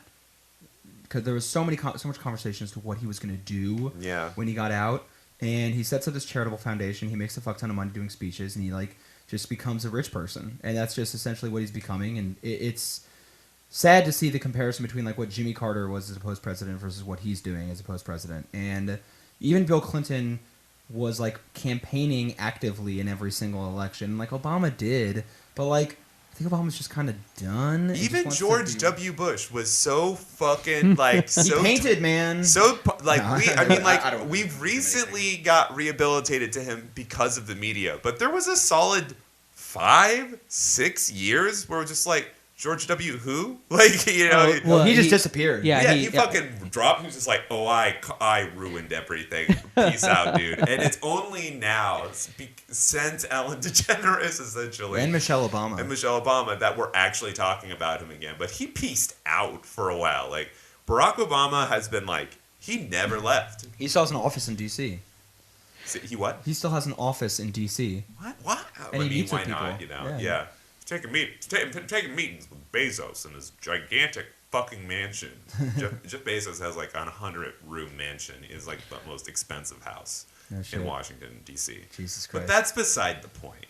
because there was so much conversation as to what he was going to do when he got out. And he sets up this charitable foundation. He makes a fuck ton of money doing speeches, and he like just becomes a rich person. And that's just essentially what he's becoming. And it's sad to see the comparison between like what Jimmy Carter was as a post-president versus what he's doing as a post-president. And even Bill Clinton was like campaigning actively in every single election, like Obama did, but like I think Obama's just kind of done. Even George W. Bush was so fucking like so he painted, man. So like we've recently got rehabilitated to him because of the media, but there was a solid 5, 6 years where we're just like, George W. Who? Like, he just disappeared. Yeah, he fucking dropped. He was just like, oh, I ruined everything. Peace out, dude. And it's only now, since Ellen DeGeneres, essentially. And Michelle Obama. That we're actually talking about him again. But he peaced out for a while. Like, Barack Obama has been like, he never left. He still has an office in D.C. He what? He still has an office in D.C. What? And he meets with people. Not, Yeah. Taking meetings with Bezos in his gigantic fucking mansion. Jeff Bezos has like a 100-room mansion. Is like the most expensive house in Washington, D.C. Jesus Christ. But that's beside the point.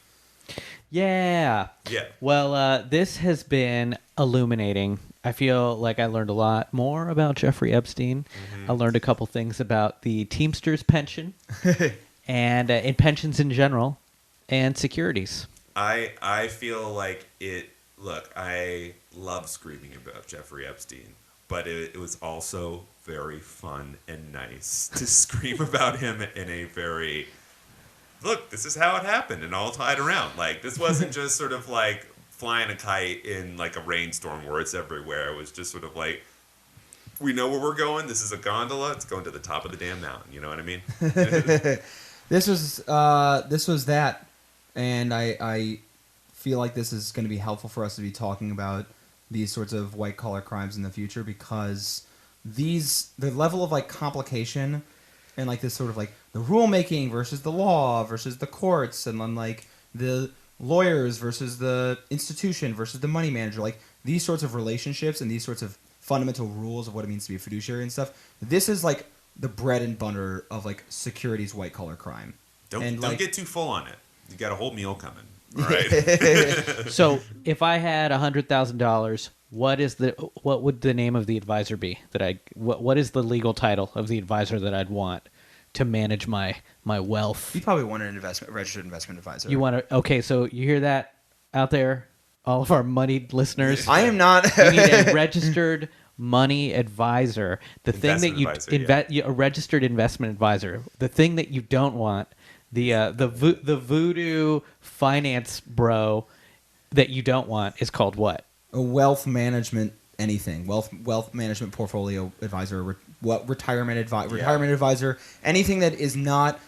Yeah. Yeah. Well, this has been illuminating. I feel like I learned a lot more about Jeffrey Epstein. Mm-hmm. I learned a couple things about the Teamsters pension and in pensions in general and securities. I feel like it. Look, I love screaming about Jeffrey Epstein, but it was also very fun and nice to scream about him in a very, look, this is how it happened, and all tied around. Like, this wasn't just sort of like flying a kite in like a rainstorm where it's everywhere. It was just sort of like, we know where we're going. This is a gondola. It's going to the top of the damn mountain. You know what I mean? This was that. And I feel like this is going to be helpful for us to be talking about these sorts of white collar crimes in the future, because the level of like complication and like this sort of like the rulemaking versus the law versus the courts, and then like the lawyers versus the institution versus the money manager, like these sorts of relationships and these sorts of fundamental rules of what it means to be a fiduciary and stuff. This is like the bread and butter of like securities white collar crime. Don't get too full on it. You got a whole meal coming. All right. So if I had $100,000, what would the name of the advisor be what is the legal title of the advisor that I'd want to manage my wealth? You probably want a registered investment advisor. You want to? Okay, so you hear that out there, all of our moneyed listeners. I am not. You need a registered money advisor. The thing that a registered investment advisor. The thing that you don't want, the voodoo finance bro that you don't want is called what? A wealth management anything. Wealth management portfolio advisor. Retirement advisor. Anything that is not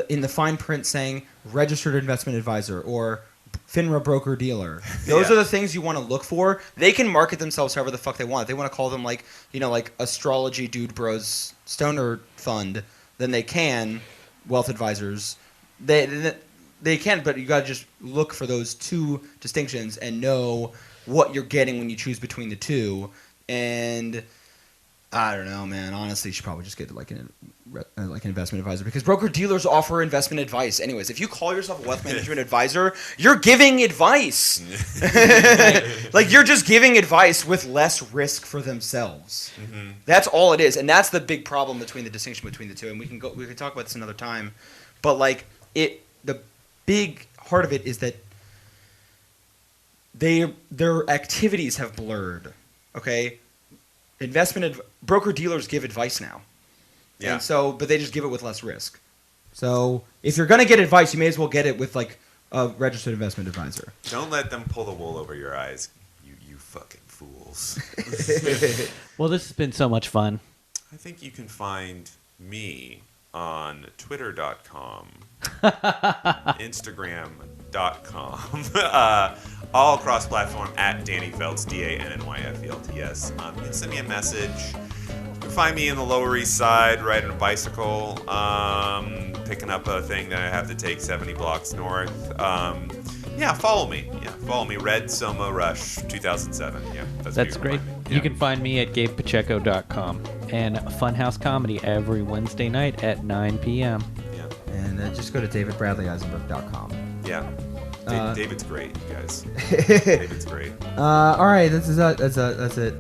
in the fine print saying registered investment advisor or FINRA broker dealer. Those are the things you want to look for. They can market themselves however the fuck they want. If they want to call them like astrology dude bros stoner fund, then they can. Wealth advisors, they can, but you got to just look for those two distinctions and know what you're getting when you choose between the two. And I don't know, man. Honestly, you should probably just get like an investment advisor, because broker dealers offer investment advice. Anyways, if you call yourself a wealth management advisor, you're giving advice. Like you're just giving advice with less risk for themselves. Mm-hmm. That's all it is, and that's the big problem between the distinction between the two. And we can talk about this another time. But like the big heart of it is that their activities have blurred. Okay. Broker dealers give advice now. Yeah. And but they just give it with less risk. So if you're gonna get advice, you may as well get it with like a registered investment advisor. Don't let them pull the wool over your eyes, you fucking fools. Well, this has been so much fun. I think you can find me on Twitter.com, Instagram.com, all across platform at Danny Feltz, DANNYFELTS. You can send me a message. You can find me in the Lower East Side riding a bicycle, picking up a thing that I have to take 70 blocks north. Follow me. Follow me. Red Soma Rush 2007. Yeah, that's great. You can find me at GabePacheco.com and Funhouse Comedy every Wednesday night at 9 p.m. Yeah, and just go to DavidBradleyEisenberg.com. Yeah. David's great, you guys. David's great. All right, that's it.